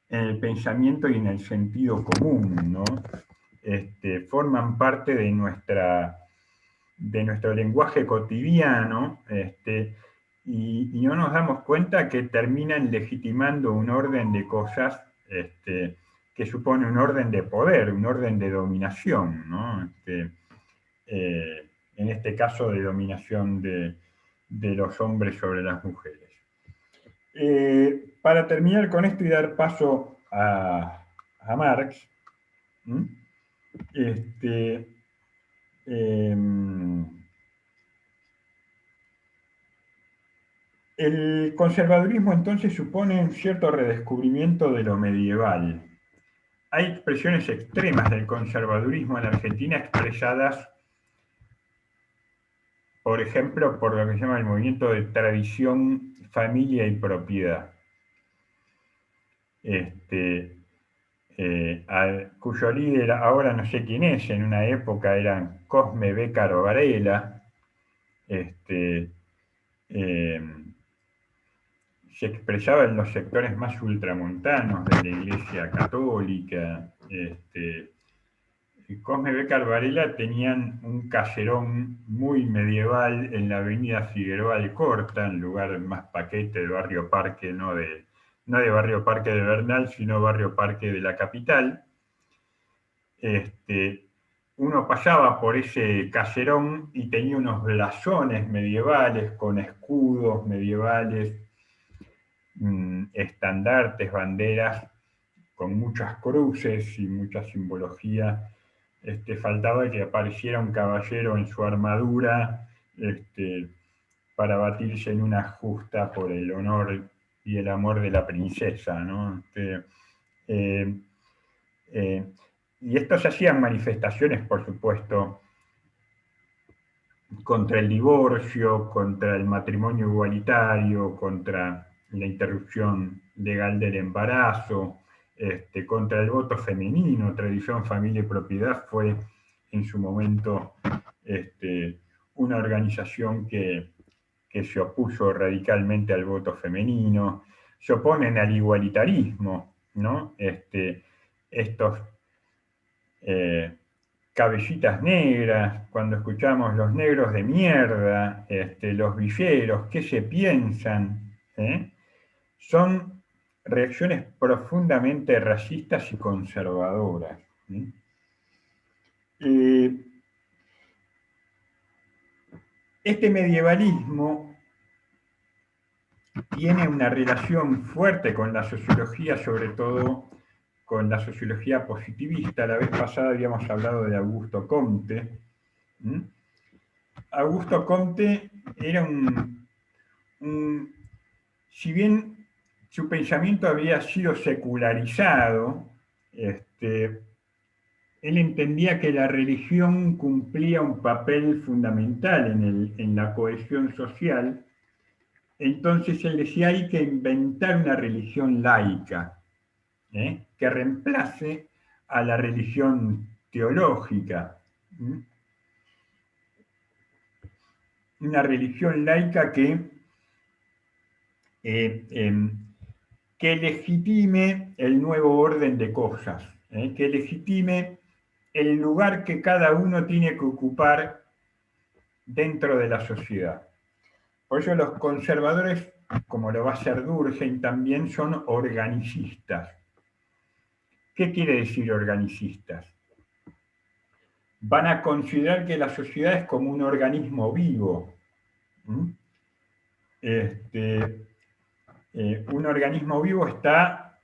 en el pensamiento y en el sentido común, ¿no? Forman parte de nuestro lenguaje cotidiano, y no nos damos cuenta que terminan legitimando un orden de cosas que supone un orden de poder, un orden de dominación, ¿no? En este caso de dominación de los hombres sobre las mujeres. Para terminar con esto y dar paso a Marx, el conservadurismo entonces supone un cierto redescubrimiento de lo medieval. Hay expresiones extremas del conservadurismo en Argentina expresadas, por ejemplo, por lo que se llama el movimiento de tradición, familia y propiedad. Cuyo líder ahora no sé quién es, en una época era Cosme Bécaro Varela, se expresaba en los sectores más ultramontanos de la Iglesia Católica. Cosme Bécaro Varela tenían un caserón muy medieval en la avenida Figueroa Alcorta, en lugar más paquete del barrio Parque, no de barrio Parque de Bernal, sino barrio Parque de la capital. Uno pasaba por ese caserón y tenía unos blasones medievales con escudos medievales, estandartes, banderas, con muchas cruces y mucha simbología. Faltaba que apareciera un caballero en su armadura para batirse en una justa por el honor y el amor de la princesa, ¿no? Y estos hacían manifestaciones, por supuesto, contra el divorcio, contra el matrimonio igualitario, contra la interrupción legal del embarazo, contra el voto femenino. Tradición, Familia y Propiedad fue en su momento una organización que se opuso radicalmente al voto femenino. Se oponen al igualitarismo, ¿no? Estos cabellitas negras, cuando escuchamos los negros de mierda, los villeros, ¿qué se piensan? Son reacciones profundamente racistas y conservadoras. Este medievalismo tiene una relación fuerte con la sociología, sobre todo con la sociología positivista. La vez pasada habíamos hablado de Augusto Comte. Augusto Comte era si bien su pensamiento había sido secularizado, él entendía que la religión cumplía un papel fundamental en la cohesión social. Entonces él decía, hay que inventar una religión laica, que reemplace a la religión teológica. Una religión laica que que legitime el nuevo orden de cosas, que legitime el lugar que cada uno tiene que ocupar dentro de la sociedad. Por eso los conservadores, como lo va a ser Durkheim también, son organicistas. ¿Qué quiere decir organicistas? Van a considerar que la sociedad es como un organismo vivo. Un organismo vivo está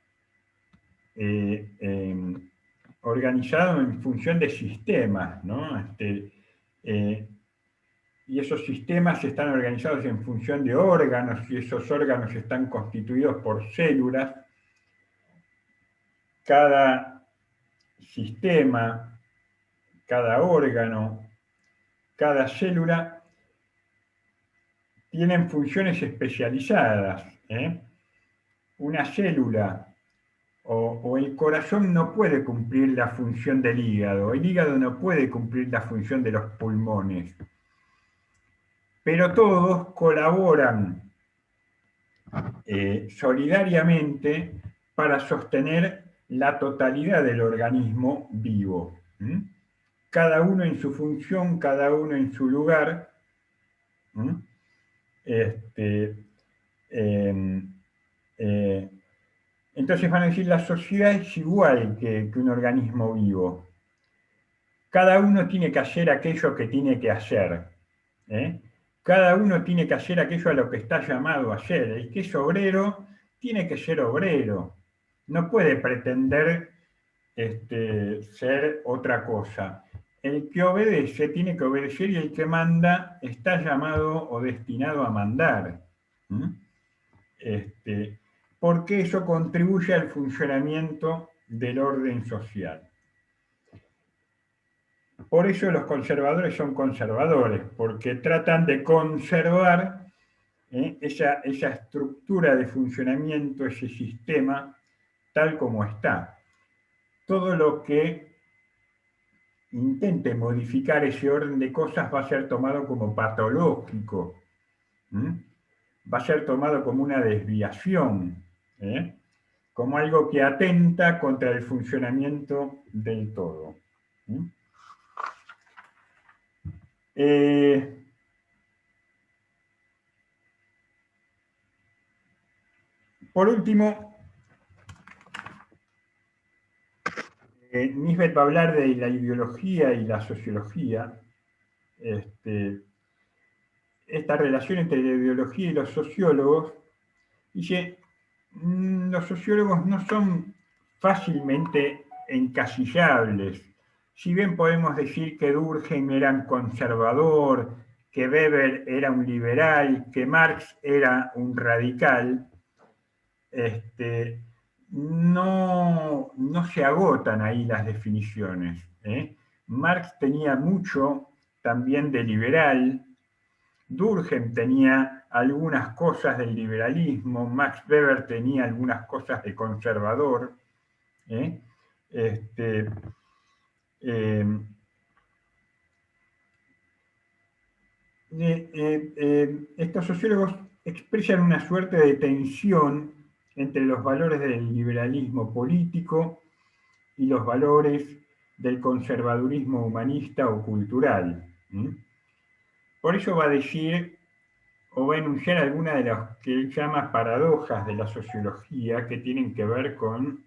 organizado en función de sistemas, ¿no? Y esos sistemas están organizados en función de órganos, y esos órganos están constituidos por células. Cada sistema, cada órgano, cada célula tienen funciones especializadas. Una célula o el corazón no puede cumplir la función del hígado, el hígado no puede cumplir la función de los pulmones, pero todos colaboran solidariamente para sostener la totalidad del organismo vivo. Cada uno en su función, cada uno en su lugar. Entonces van a decir, la sociedad es igual que un organismo vivo. Cada uno tiene que hacer aquello que tiene que hacer. Cada uno tiene que hacer aquello a lo que está llamado a hacer. El que es obrero tiene que ser obrero. No puede pretender ser otra cosa. El que obedece tiene que obedecer, y el que manda está llamado o destinado a mandar. Porque eso contribuye al funcionamiento del orden social. Por eso los conservadores son conservadores, porque tratan de conservar esa estructura de funcionamiento, ese sistema, tal como está. Todo lo que intente modificar ese orden de cosas va a ser tomado como patológico, va a ser tomado como una desviación, como algo que atenta contra el funcionamiento del todo. Por último, Nisbet va a hablar de la ideología y la sociología. Esta relación entre la ideología y los sociólogos. Dice, los sociólogos no son fácilmente encasillables. Si bien podemos decir que Durkheim era un conservador, que Weber era un liberal, que Marx era un radical, no se agotan ahí las definiciones. Marx tenía mucho también de liberal, Durkheim tenía algunas cosas del liberalismo, Max Weber tenía algunas cosas de conservador. Estos sociólogos expresan una suerte de tensión entre los valores del liberalismo político y los valores del conservadurismo humanista o cultural. Por eso va a decir, o va a enunciar algunas de las que él llama paradojas de la sociología, que tienen que ver con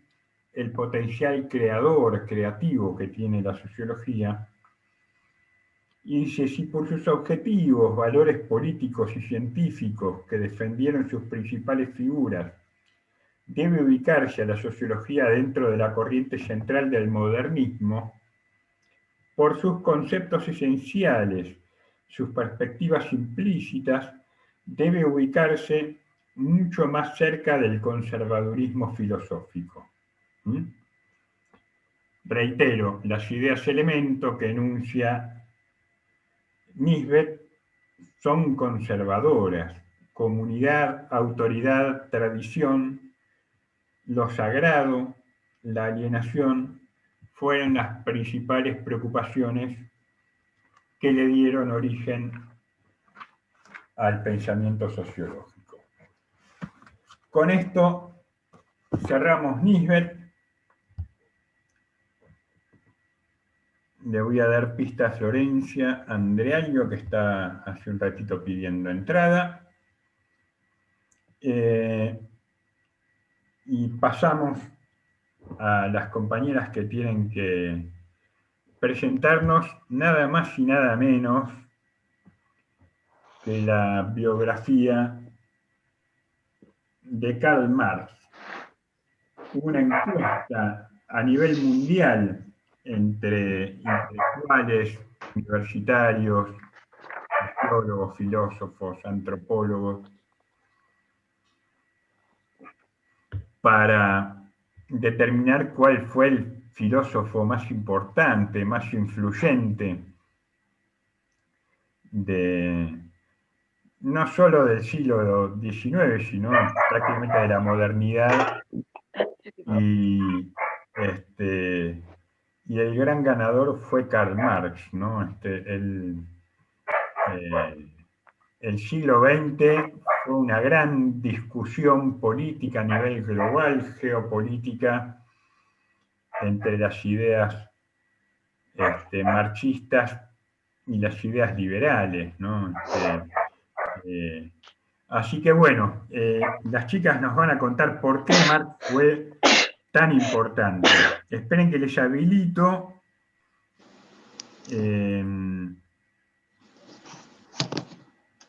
el potencial creativo que tiene la sociología. Y dice, si por sus objetivos, valores políticos y científicos que defendieron sus principales figuras, debe ubicarse a la sociología dentro de la corriente central del modernismo, por sus conceptos esenciales, sus perspectivas implícitas, debe ubicarse mucho más cerca del conservadurismo filosófico. Reitero, las ideas elemento que enuncia Nisbet son conservadoras: comunidad, autoridad, tradición, lo sagrado, la alienación, fueron las principales preocupaciones que le dieron origen al pensamiento sociológico. con esto cerramos Nisbet. Le voy a dar pista a Florencia Andreaño, que está hace un ratito pidiendo entrada. Y pasamos a las compañeras que tienen que presentarnos nada más y nada menos que la biografía de Karl Marx. Una encuesta a nivel mundial entre intelectuales, universitarios, sociólogos, filósofos, antropólogos, para determinar cuál fue el filósofo más importante, más influyente no solo del siglo XIX, sino prácticamente de la modernidad. Y el gran ganador fue Karl Marx, ¿no? El siglo XX fue una gran discusión política a nivel global, geopolítica, entre las ideas marxistas y las ideas liberales, ¿no? Así que bueno, las chicas nos van a contar por qué Marx fue tan importante. Esperen que les habilito.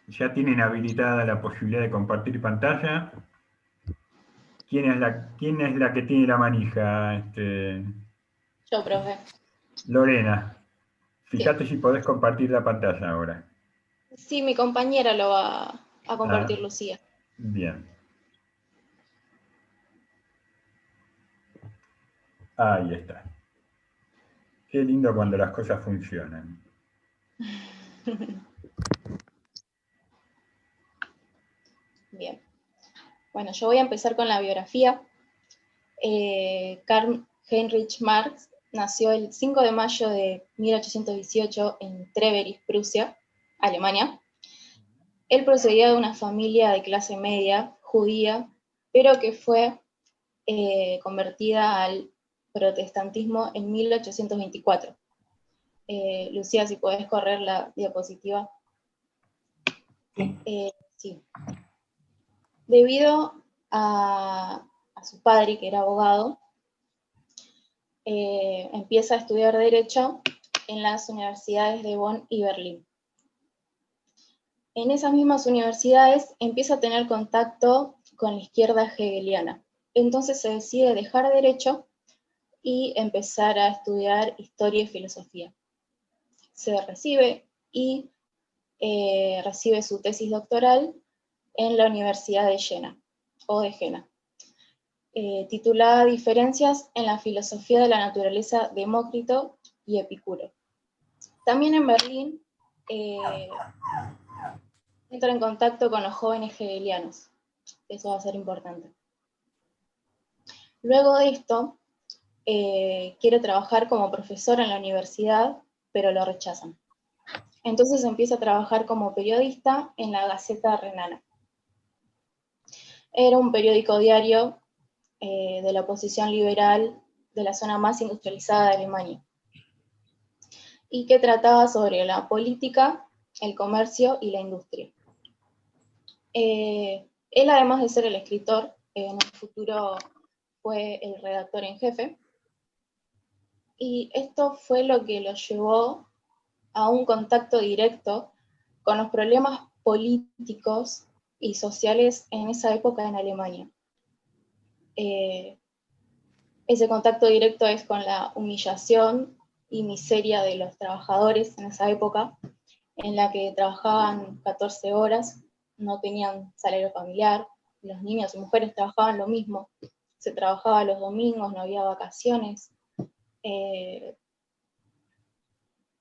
Ya tienen habilitada la posibilidad de compartir pantalla. ¿Quién es la que tiene la manija? Yo, profe. Lorena. Fíjate si podés compartir la pantalla ahora. Sí, mi compañera lo va a compartir, Lucía. Bien. Ahí está. Qué lindo cuando las cosas funcionan. Bien. Bueno, yo voy a empezar con la biografía. Karl Heinrich Marx nació el 5 de mayo de 1818 en Treveris, Prusia, Alemania. Él procedía de una familia de clase media, judía, pero que fue convertida al protestantismo en 1824. Lucía, si podés correr la diapositiva. Sí. Debido a su padre, que era abogado, empieza a estudiar Derecho en las universidades de Bonn y Berlín. En esas mismas universidades empieza a tener contacto con la izquierda hegeliana. Entonces se decide dejar Derecho y empezar a estudiar Historia y Filosofía. Se recibe y recibe su tesis doctoral en la Universidad de Jena, titulada Diferencias en la filosofía de la naturaleza de Demócrito y Epicuro. También en Berlín entra en contacto con los jóvenes hegelianos. Eso va a ser importante. Luego de esto, quiere trabajar como profesor en la universidad, pero lo rechazan. Entonces empieza a trabajar como periodista en la Gaceta Renana. Era un periódico diario de la oposición liberal de la zona más industrializada de Alemania, y que trataba sobre la política, el comercio y la industria. Él, además de ser el escritor, en un futuro fue el redactor en jefe, y esto fue lo que lo llevó a un contacto directo con los problemas políticos y sociales en esa época en Alemania. Ese contacto directo es con la humillación y miseria de los trabajadores en esa época, en la que trabajaban 14 horas, no tenían salario familiar, los niños y mujeres trabajaban lo mismo, se trabajaba los domingos, no había vacaciones,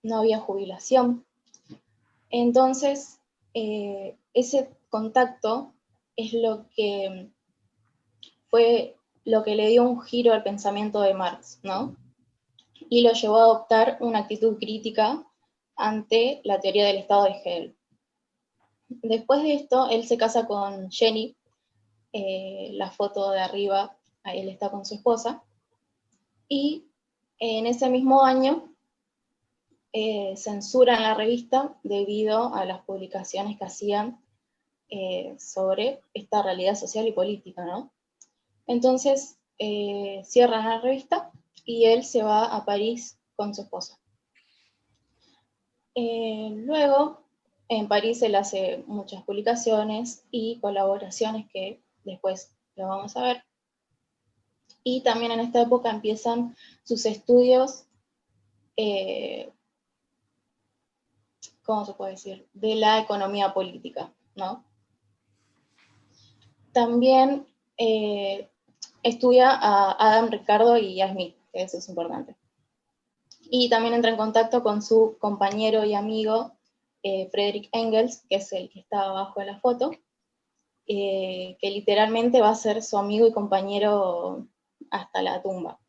no había jubilación. Entonces, ese contacto es lo que fue lo que le dio un giro al pensamiento de Marx, ¿no? Y lo llevó a adoptar una actitud crítica ante la teoría del estado de Hegel. Después de esto, él se casa con Jenny, la foto de arriba, ahí él está con su esposa, y en ese mismo año censuran la revista debido a las publicaciones que hacían sobre esta realidad social y política, ¿no? Entonces cierran la revista y él se va a París con su esposa. Luego, en París él hace muchas publicaciones y colaboraciones que después lo vamos a ver. Y también en esta época empiezan sus estudios, ¿cómo se puede decir?, de la economía política, ¿no? También estudia a Adam Ricardo y a Smith, que eso es importante. Y también entra en contacto con su compañero y amigo Friedrich Engels, que es el que está abajo de la foto, que literalmente va a ser su amigo y compañero hasta la tumba.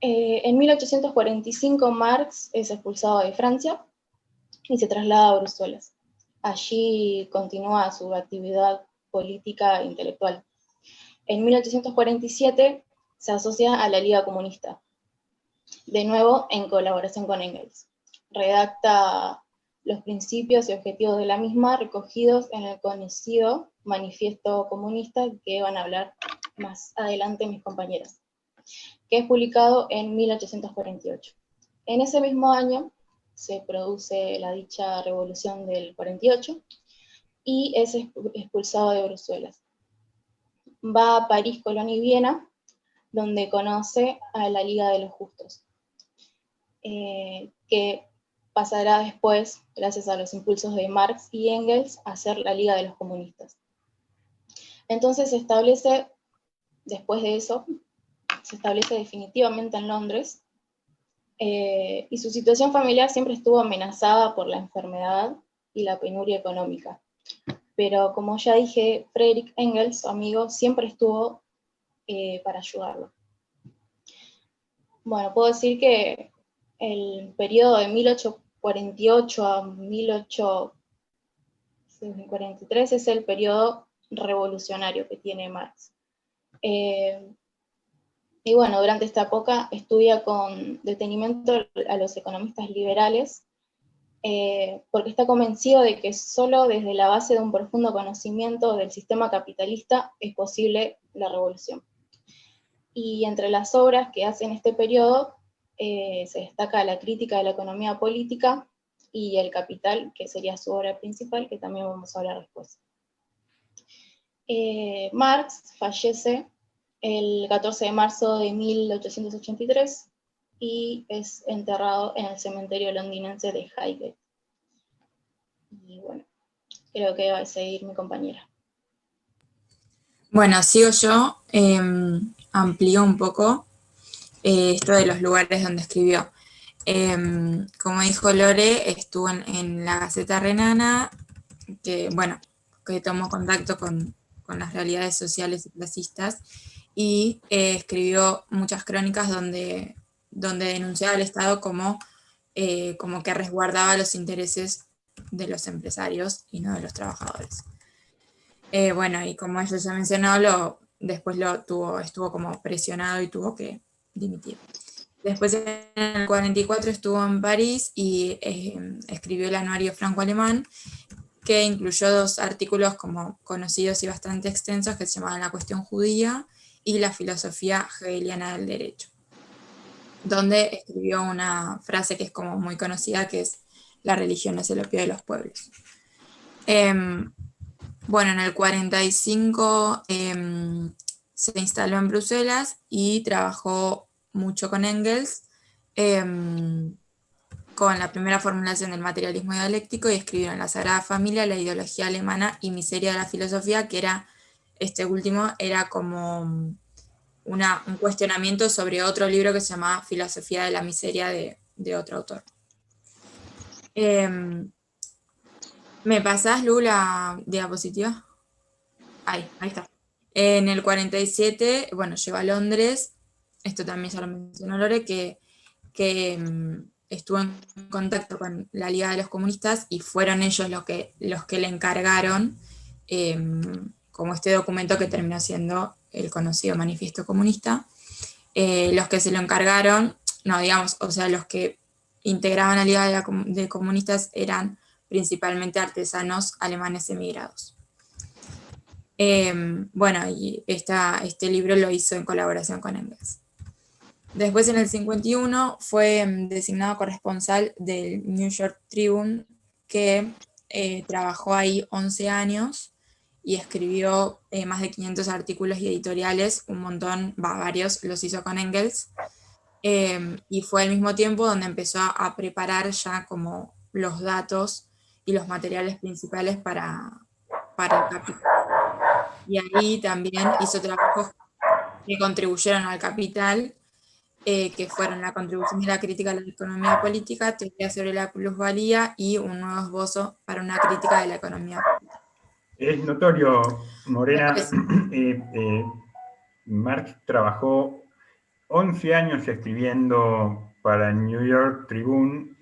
En 1845 Marx es expulsado de Francia y se traslada a Bruselas. Allí continúa su actividad política e intelectual. En 1847 se asocia a la Liga Comunista, de nuevo en colaboración con Engels. Redacta los principios y objetivos de la misma recogidos en el conocido Manifiesto Comunista, que van a hablar más adelante mis compañeras, que es publicado en 1848. En ese mismo año se produce la dicha revolución del 48 y es expulsado de Bruselas. Va a París, Colonia y Viena, donde conoce a la Liga de los Justos, que pasará después, gracias a los impulsos de Marx y Engels, a ser la Liga de los Comunistas. Entonces se establece, después de eso, se establece definitivamente en Londres, y su situación familiar siempre estuvo amenazada por la enfermedad y la penuria económica. Pero como ya dije, Friedrich Engels, su amigo, siempre estuvo para ayudarlo. Bueno, puedo decir que el periodo de 1848 a 1843 es el periodo revolucionario que tiene Marx. Y bueno, durante esta época estudia con detenimiento a los economistas liberales, porque está convencido de que solo desde la base de un profundo conocimiento del sistema capitalista es posible la revolución. Y entre las obras que hace en este periodo se destaca la crítica de la economía política y El Capital, que sería su obra principal, que también vamos a hablar después. Marx fallece el 14 de marzo de 1883 y es enterrado en el cementerio londinense de Highgate. Y bueno, creo que va a seguir mi compañera. Bueno, sigo yo, amplío un poco esto de los lugares donde escribió. Como dijo Lore, estuvo en la Gaceta Renana, que tomó contacto con las realidades sociales y clasistas, y escribió muchas crónicas donde denunciaba al Estado como que resguardaba los intereses de los empresarios y no de los trabajadores. Y como ella ya mencionó, después estuvo como presionado y tuvo que dimitir. Después en el 44 estuvo en París y escribió el Anuario Franco-Alemán, que incluyó 2 artículos como conocidos y bastante extensos que se llamaban La cuestión judía y La filosofía hegeliana del derecho, donde escribió una frase que es como muy conocida, que es: la religión es el opio de los pueblos. En el 45 se instaló en Bruselas y trabajó mucho con Engels, con la primera formulación del materialismo dialéctico, y escribieron La Sagrada Familia, La ideología alemana y Miseria de la filosofía, que este último era como un cuestionamiento sobre otro libro que se llamaba Filosofía de la miseria de otro autor. ¿Me pasás, Lu, la diapositiva? Ahí está. En el 47, llegó a Londres, esto también ya lo mencionó Lore, que estuvo en contacto con la Liga de los Comunistas y fueron ellos los que le encargaron como este documento que terminó siendo el conocido Manifiesto Comunista. Los que se lo encargaron, no, digamos, o sea, los que integraban la Liga de Comunistas eran principalmente artesanos alemanes emigrados. Bueno, y este libro lo hizo en colaboración con Engels. Después, en el 51, fue designado corresponsal del New York Tribune, que trabajó ahí 11 años y escribió más de 500 artículos y editoriales, un montón, varios los hizo con Engels, y fue al mismo tiempo donde empezó a preparar ya como los datos y los materiales principales para el Capital. Y ahí también hizo trabajos que contribuyeron al Capital, que fueron la contribución de la crítica a la economía política, teoría sobre la plusvalía y un nuevo esbozo para una crítica de la economía política. Es notorio, Morena, Marx trabajó 11 años escribiendo para el New York Tribune,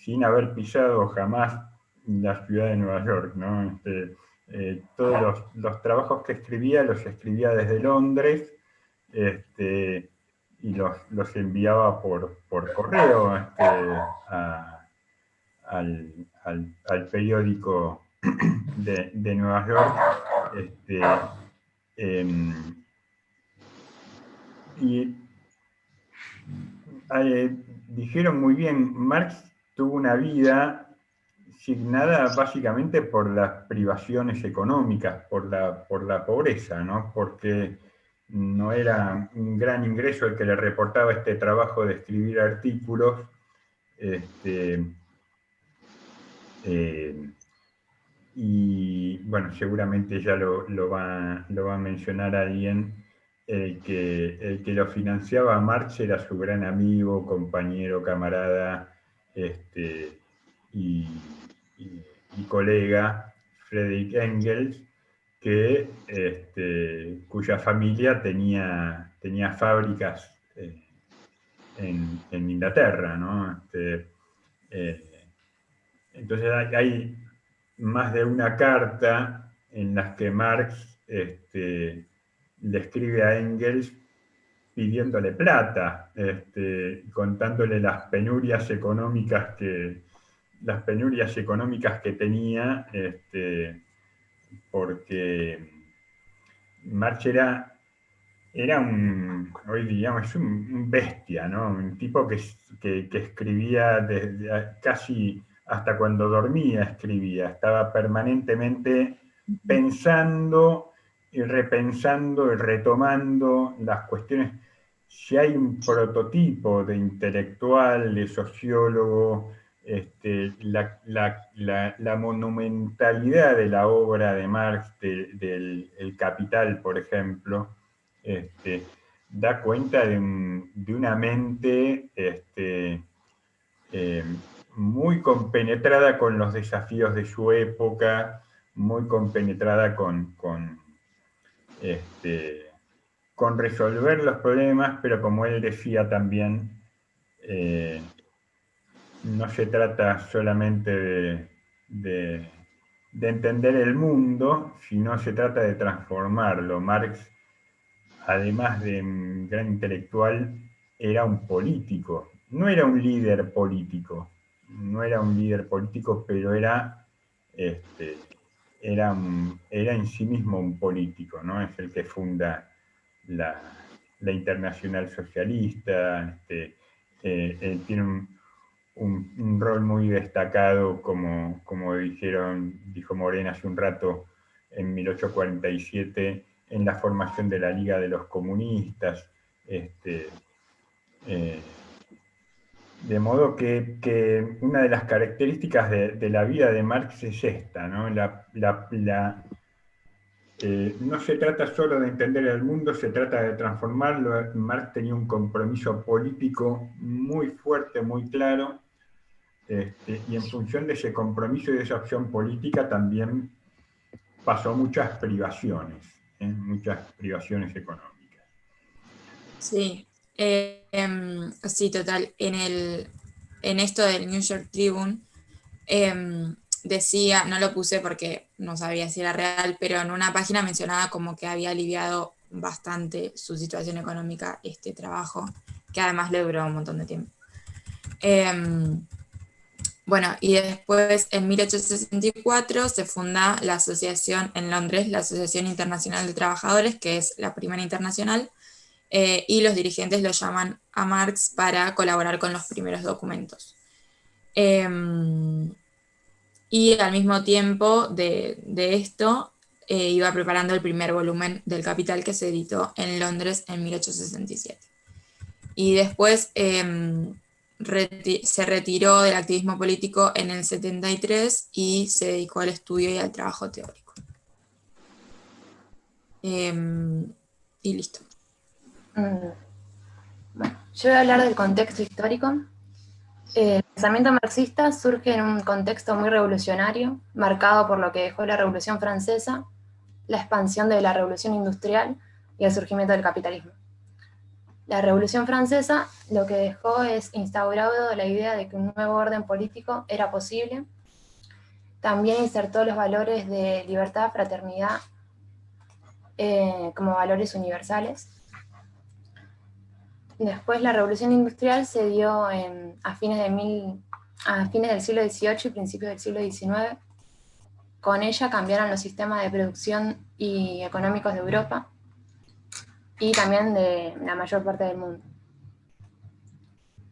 sin haber pisado jamás la ciudad de Nueva York, ¿no? Todos los trabajos que escribía los escribía desde Londres, y los enviaba por correo al periódico de Nueva York. Y dijeron muy bien, Marx tuvo una vida signada básicamente por las privaciones económicas, por la pobreza, ¿no? Porque no era un gran ingreso el que le reportaba este trabajo de escribir artículos, y bueno, seguramente ya lo va a mencionar alguien. El que lo financiaba a Marx era su gran amigo, compañero, camarada, y colega, Friedrich Engels, cuya familia tenía fábricas en Inglaterra, ¿no? Entonces hay más de una carta en las que Marx le escribe a Engels pidiéndole plata, contándole las penurias económicas que tenía, porque Marx era hoy diríamos, es un bestia, ¿no? Un tipo que escribía desde casi hasta cuando dormía escribía, estaba permanentemente pensando y repensando y retomando las cuestiones. Si hay un prototipo de intelectual, de sociólogo, la monumentalidad de la obra de Marx, del El Capital, por ejemplo, da cuenta de una mente muy compenetrada con los desafíos de su época, muy compenetrada con resolver los problemas, pero como él decía también, no se trata solamente de entender el mundo, sino se trata de transformarlo. Marx, además de un gran intelectual, era un político. No era un líder político, pero era en sí mismo un político, ¿no? Es el que funda la Internacional Socialista, tiene un rol muy destacado, como dijo Morena hace un rato, en 1847, en la formación de la Liga de los Comunistas. De modo que una de las características de la vida de Marx es esta, ¿no? No se trata solo de entender el mundo, se trata de transformarlo. Marx tenía un compromiso político muy fuerte, muy claro, y en función de ese compromiso y de esa opción política también pasó muchas privaciones económicas. Sí, sí, total. En esto del New York Tribune, decía, no lo puse porque no sabía si era real, pero en una página mencionaba como que había aliviado bastante su situación económica este trabajo, que además le duró un montón de tiempo. Bueno, y después en 1864 se funda la asociación en Londres, la Asociación Internacional de Trabajadores, que es la primera internacional, y los dirigentes lo llaman a Marx para colaborar con los primeros documentos. Y al mismo tiempo de esto, iba preparando el primer volumen del Capital que se editó en Londres en 1867. Y después se retiró del activismo político en el 73 y se dedicó al estudio y al trabajo teórico. Y listo. Bueno, yo voy a hablar del contexto histórico. El pensamiento marxista surge en un contexto muy revolucionario, marcado por lo que dejó la Revolución Francesa, la expansión de la Revolución Industrial y el surgimiento del capitalismo. La Revolución Francesa lo que dejó es instaurado la idea de que un nuevo orden político era posible. También insertó los valores de libertad, fraternidad, como valores universales. Después la Revolución Industrial se dio a fines del siglo XVIII y principios del siglo XIX. Con ella cambiaron los sistemas de producción y económicos de Europa y también de la mayor parte del mundo.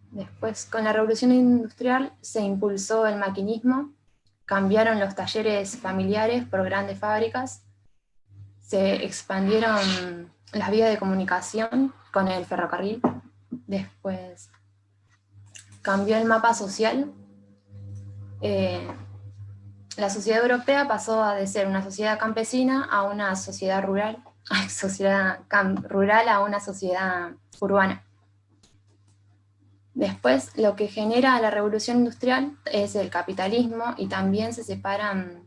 Después, con la Revolución Industrial se impulsó el maquinismo, cambiaron los talleres familiares por grandes fábricas, se expandieron las vías de comunicación con el ferrocarril. Después cambió el mapa social. La sociedad europea pasó de ser una sociedad campesina a una sociedad rural, a una sociedad urbana. Después, lo que genera la revolución industrial es el capitalismo y también se separan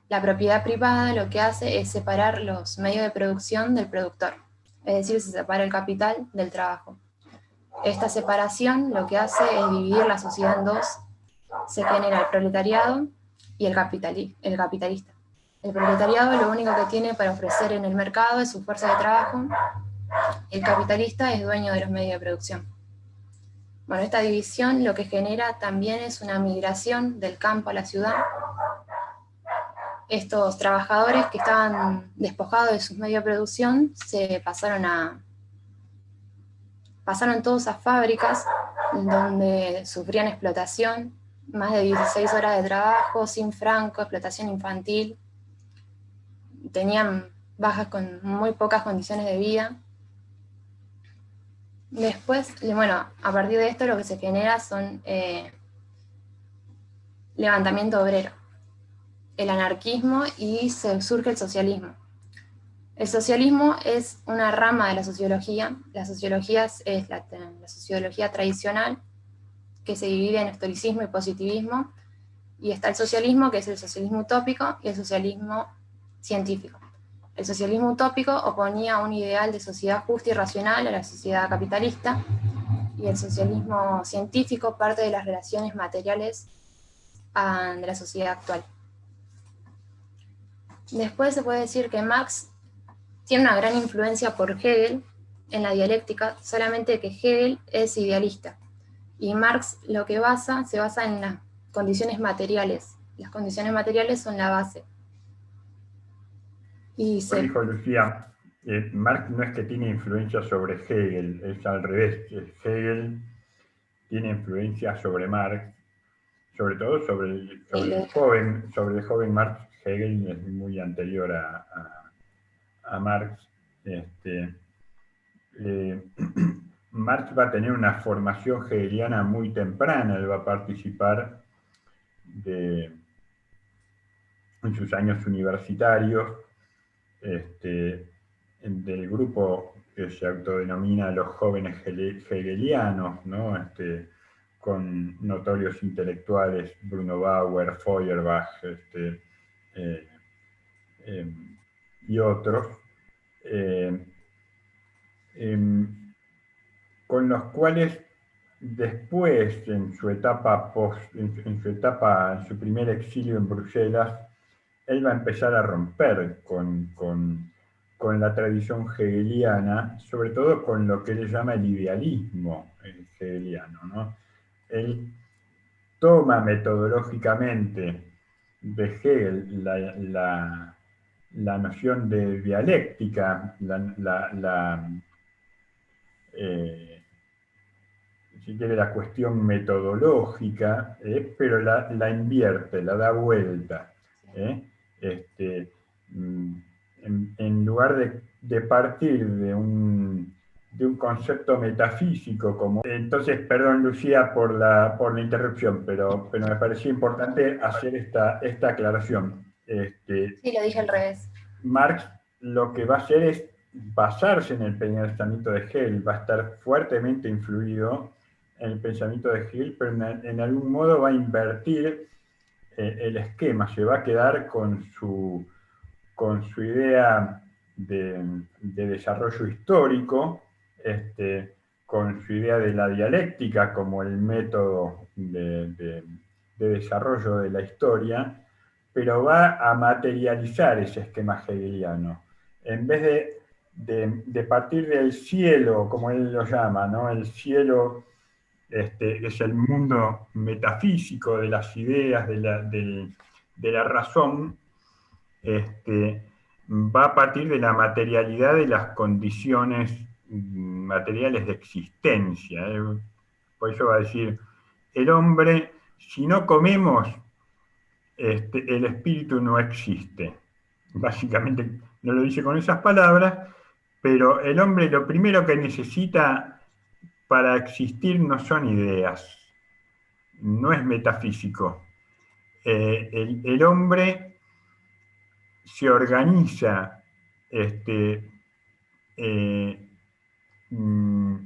la propiedad privada, lo que hace es separar los medios de producción del productor, es decir, se separa el capital del trabajo. Esta separación lo que hace es dividir la sociedad en dos, se genera el proletariado y el capitalista. El proletariado lo único que tiene para ofrecer en el mercado es su fuerza de trabajo, el capitalista es dueño de los medios de producción. Bueno, esta división lo que genera también es una migración del campo a la ciudad. Estos trabajadores que estaban despojados de sus medios de producción se pasaron todos a fábricas donde sufrían explotación, más de 16 horas de trabajo, sin franco, explotación infantil, tenían bajas con muy pocas condiciones de vida. Después, bueno, a partir de esto lo que se genera son levantamiento obrero, el anarquismo y surge el socialismo. El socialismo es una rama de la sociología. La sociología es la sociología tradicional, que se divide en historicismo y positivismo, y está el socialismo, que es el socialismo utópico, y el socialismo científico. El socialismo utópico oponía un ideal de sociedad justa y racional a la sociedad capitalista, y el socialismo científico parte de las relaciones materiales de la sociedad actual. Después se puede decir que Marx tiene una gran influencia por Hegel en la dialéctica, solamente que Hegel es idealista, y Marx lo que se basa en las condiciones materiales. Las condiciones materiales son la base. Como dijo Lucía, Marx no es que tiene influencia sobre Hegel, es al revés. Hegel tiene influencia sobre Marx, sobre todo sobre el joven Marx. Hegel es muy anterior a Marx. Marx va a tener una formación hegeliana muy temprana, él va a participar en sus años universitarios del grupo que se autodenomina los jóvenes hegelianos, ¿no? Con notorios intelectuales, Bruno Bauer, Feuerbach, y otros, con los cuales después, en su etapa en su primer exilio en Bruselas, él va a empezar a romper con la tradición hegeliana, sobre todo con lo que él llama el idealismo hegeliano, ¿no? Él toma metodológicamente de Hegel la noción de dialéctica, si quiere, la cuestión metodológica, pero la invierte, la da vuelta. Este, en lugar de partir de un concepto metafísico como... Entonces, perdón, Lucía, por la interrupción, pero me parecía importante hacer esta aclaración. Sí, lo dije al revés. Marx lo que va a hacer es basarse en el pensamiento de Hegel, va a estar fuertemente influido en el pensamiento de Hegel, pero en algún modo va a invertir el esquema, se va a quedar con su idea de desarrollo histórico, con su idea de la dialéctica como el método de desarrollo de la historia, pero va a materializar ese esquema hegeliano. En vez de partir del cielo, como él lo llama, ¿no? El cielo es el mundo metafísico de las ideas, de la razón, va a partir de la materialidad de las condiciones materiales de existencia. Por eso va a decir, el hombre, si no comemos, el espíritu no existe. Básicamente no lo dice con esas palabras, pero el hombre lo primero que necesita para existir no son ideas, no es metafísico. El hombre se organiza eh, mm,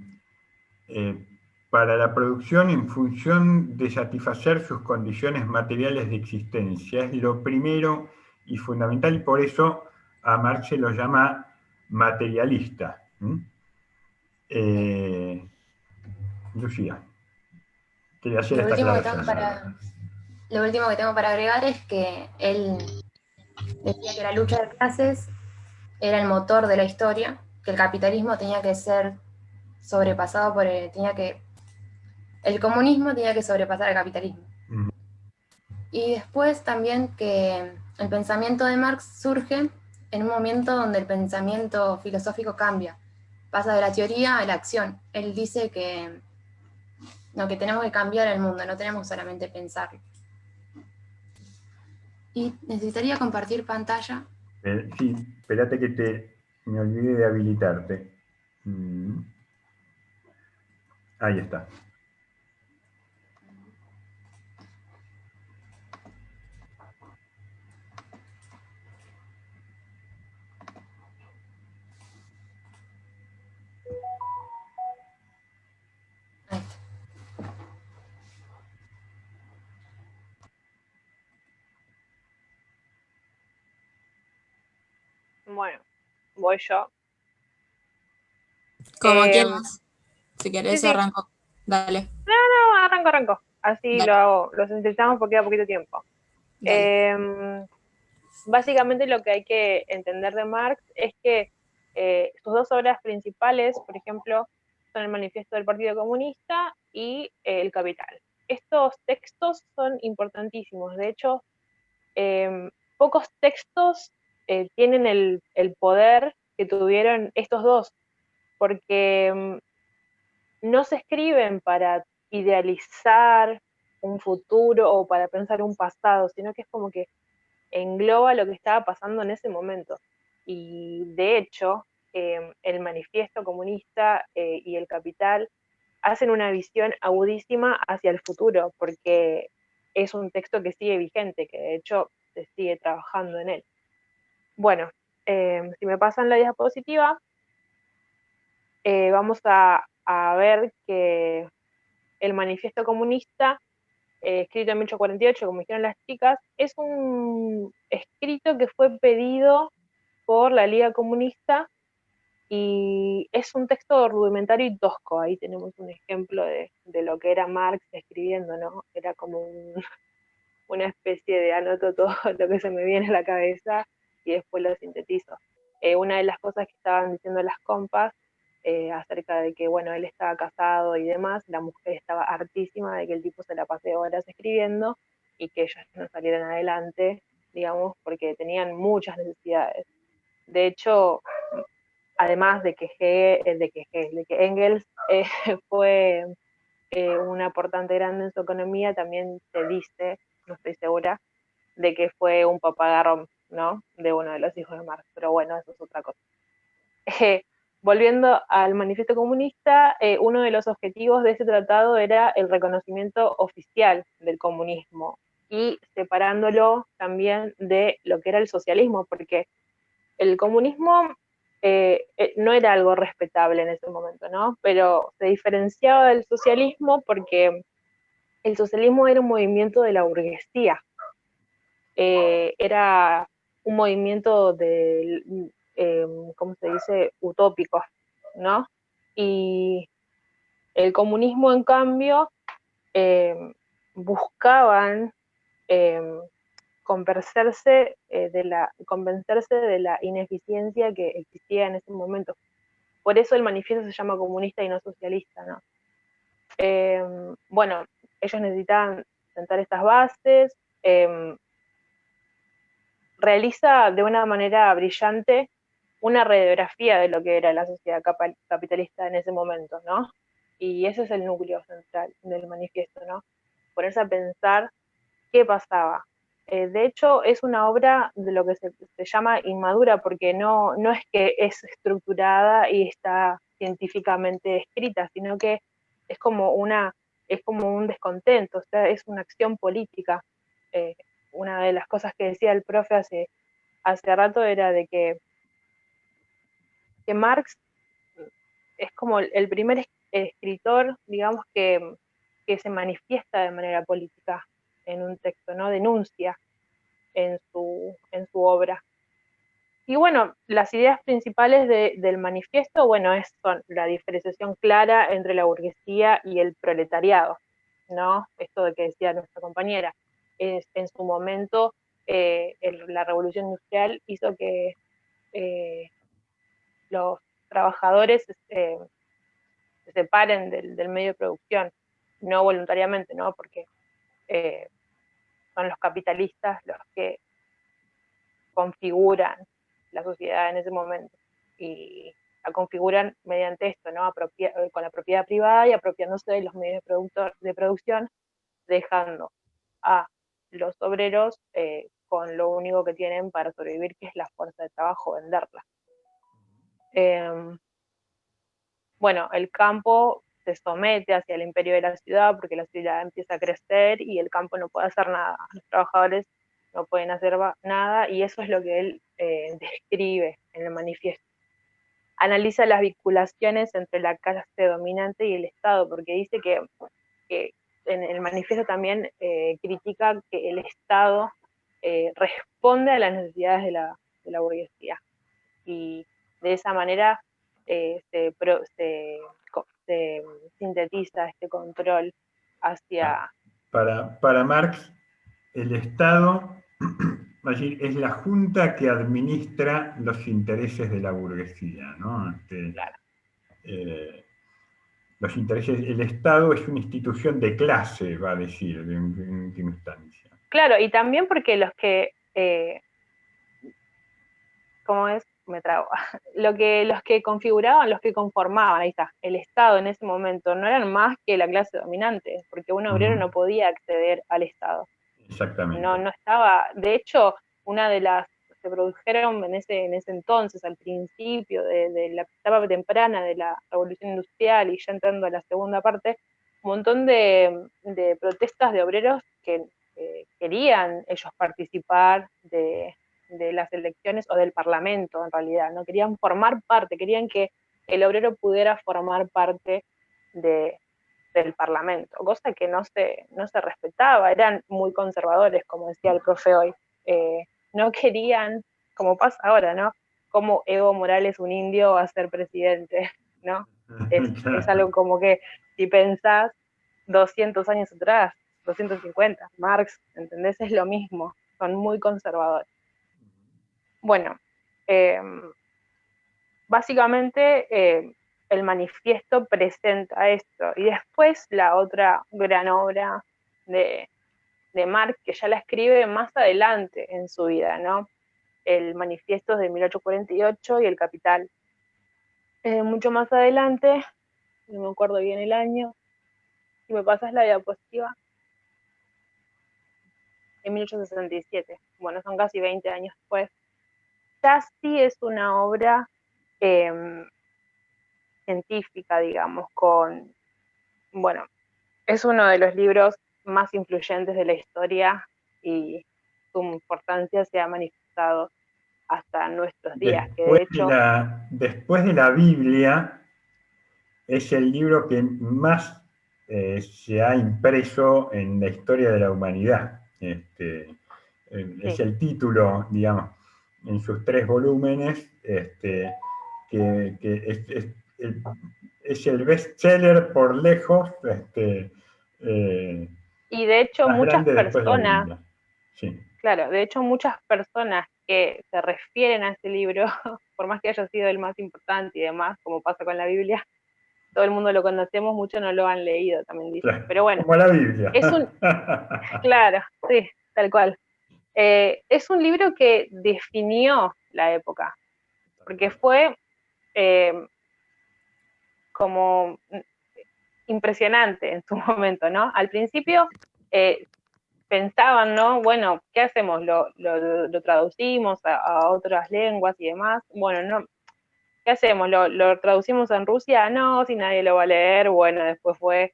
para la producción en función de satisfacer sus condiciones materiales de existencia. Es lo primero y fundamental, y por eso a Marx se lo llama materialista. Lucía, quería hacer esta aclaración. Lo último que tengo para agregar es que él decía que la lucha de clases era el motor de la historia, que el capitalismo tenía que ser sobrepasado por el comunismo tenía que sobrepasar al capitalismo. Y después también que el pensamiento de Marx surge en un momento donde el pensamiento filosófico cambia, pasa de la teoría a la acción. Él dice que tenemos que cambiar el mundo, no tenemos solamente pensarlo. Y necesitaría compartir pantalla. Sí, espérate que me olvidé de habilitarte. Ahí está. Ahí está. Bueno, voy yo. Como quieras. Si querés, sí. arranco. Dale. No, arranco. Así Dale. lo hago, lo sintetizamos porque queda poquito tiempo. Básicamente lo que hay que entender de Marx es que sus dos obras principales, por ejemplo, son el Manifiesto del Partido Comunista y El Capital. Estos textos son importantísimos. De hecho, pocos textos tienen el poder que tuvieron estos dos, porque no se escriben para idealizar un futuro o para pensar un pasado, sino que es como que engloba lo que estaba pasando en ese momento. Y de hecho, el Manifiesto Comunista y El Capital hacen una visión agudísima hacia el futuro, porque es un texto que sigue vigente, que de hecho se sigue trabajando en él. Bueno, si me pasan la diapositiva, vamos a ver que el Manifiesto Comunista, escrito en 1848, como dijeron las chicas, es un escrito que fue pedido por la Liga Comunista y es un texto rudimentario y tosco. Ahí tenemos un ejemplo de lo que era Marx escribiendo, ¿no? Era como una especie de anoto todo lo que se me viene a la cabeza y después lo sintetizo. Una de las cosas que estaban diciendo las compas acerca de que, bueno, él estaba casado y demás, la mujer estaba hartísima de que el tipo se la pase horas escribiendo y que ellos no salieran adelante, digamos, porque tenían muchas necesidades. De hecho, además de que, de que Engels fue un aportante grande en su economía, también se dice, no estoy segura, de que fue un papagarrón, ¿no? De uno de los hijos de Marx, pero bueno, eso es otra cosa. Volviendo al manifiesto comunista, uno de los objetivos de ese tratado era el reconocimiento oficial del comunismo y separándolo también de lo que era el socialismo, porque el comunismo no era algo respetable en ese momento, ¿no? Pero se diferenciaba del socialismo porque el socialismo era un movimiento de la burguesía, era un movimiento ¿cómo se dice?, utópico, ¿no? Y el comunismo, en cambio, eh, buscaban eh, convencerse de la ineficiencia que existía en ese momento. Por eso el manifiesto se llama comunista y no socialista, ¿no? Bueno, ellos necesitaban sentar estas bases, realiza de una manera brillante una radiografía de lo que era la sociedad capitalista en ese momento, ¿no? Y ese es el núcleo central del manifiesto, ¿no? Ponerse a pensar qué pasaba. De hecho, es una obra de lo que se llama inmadura, porque no es que es estructurada y está científicamente escrita, sino que es como un descontento, o sea, es una acción política. Una de las cosas que decía el profe hace rato era de que Marx es como el primer escritor, digamos, que se manifiesta de manera política en un texto, ¿no? Denuncia en su obra. Y bueno, las ideas principales del manifiesto, bueno, son la diferenciación clara entre la burguesía y el proletariado, ¿no? Esto de que decía nuestra compañera, en su momento la revolución industrial hizo que los trabajadores se separen del medio de producción, no voluntariamente, ¿no? Porque son los capitalistas los que configuran la sociedad en ese momento y la configuran mediante esto, ¿no? Con la propiedad privada y apropiándose de los medios de producción, dejando a los obreros con lo único que tienen para sobrevivir, que es la fuerza de trabajo, venderla. Bueno, el campo se somete hacia el imperio de la ciudad porque la ciudad empieza a crecer y el campo no puede hacer nada. Los trabajadores no pueden hacer nada y eso es lo que él describe en el manifiesto. Analiza las vinculaciones entre la clase dominante y el Estado, porque dice que en el manifiesto también critica que el Estado responde a las necesidades de la burguesía. Y de esa manera se sintetiza este control hacia... Para Marx, el Estado es la junta que administra los intereses de la burguesía, ¿no? Claro. Los intereses, el Estado es una institución de clase, va a decir, en última instancia. Claro, y también porque los que, ¿cómo es? Me trago. Los que configuraban, los que conformaban, ahí está, el Estado en ese momento, no eran más que la clase dominante, porque un obrero no podía acceder al Estado. Exactamente. No estaba, de hecho, una de las se produjeron en ese entonces, al principio de la etapa temprana de la revolución industrial y ya entrando a la segunda parte, un montón de protestas de obreros que querían ellos participar de las elecciones o del parlamento en realidad, no querían formar parte, querían que el obrero pudiera formar parte del parlamento, cosa que no se respetaba, eran muy conservadores, como decía el profe hoy, no querían, como pasa ahora, ¿no? cómo Evo Morales, un indio, va a ser presidente, ¿no? Es algo como que, si pensás 200 años atrás, 250, Marx, ¿entendés? Es lo mismo, son muy conservadores. Bueno, básicamente el manifiesto presenta esto, y después la otra gran obra de Marx, que ya la escribe más adelante en su vida, ¿no? El manifiesto de 1848 y el Capital. Mucho más adelante, no me acuerdo bien el año, si me pasas la diapositiva, en 1867, bueno, son casi 20 años después, ya sí es una obra científica, digamos, bueno, es uno de los libros más influyentes de la historia y su importancia se ha manifestado hasta nuestros días, que de hecho... Después de la Biblia, es el libro que más se ha impreso en la historia de la humanidad. Es el título, digamos, en sus 3 volúmenes, que es el bestseller por lejos, y de hecho más muchas grande después de la personas, Biblia. Sí. claro, de hecho muchas personas que se refieren a este libro, por más que haya sido el más importante y demás, como pasa con la Biblia, todo el mundo lo conocemos, muchos no lo han leído, también dicen. Claro, Pero bueno, como la Biblia. es un... Claro, sí, tal cual. Es un libro que definió la época, porque fue como impresionante en su momento, ¿no? Al principio pensaban, ¿no? Bueno, ¿qué hacemos? ¿Lo traducimos a otras lenguas y demás? Bueno, no, ¿qué hacemos? ¿Lo traducimos en Rusia? No, si nadie lo va a leer. Bueno, después fue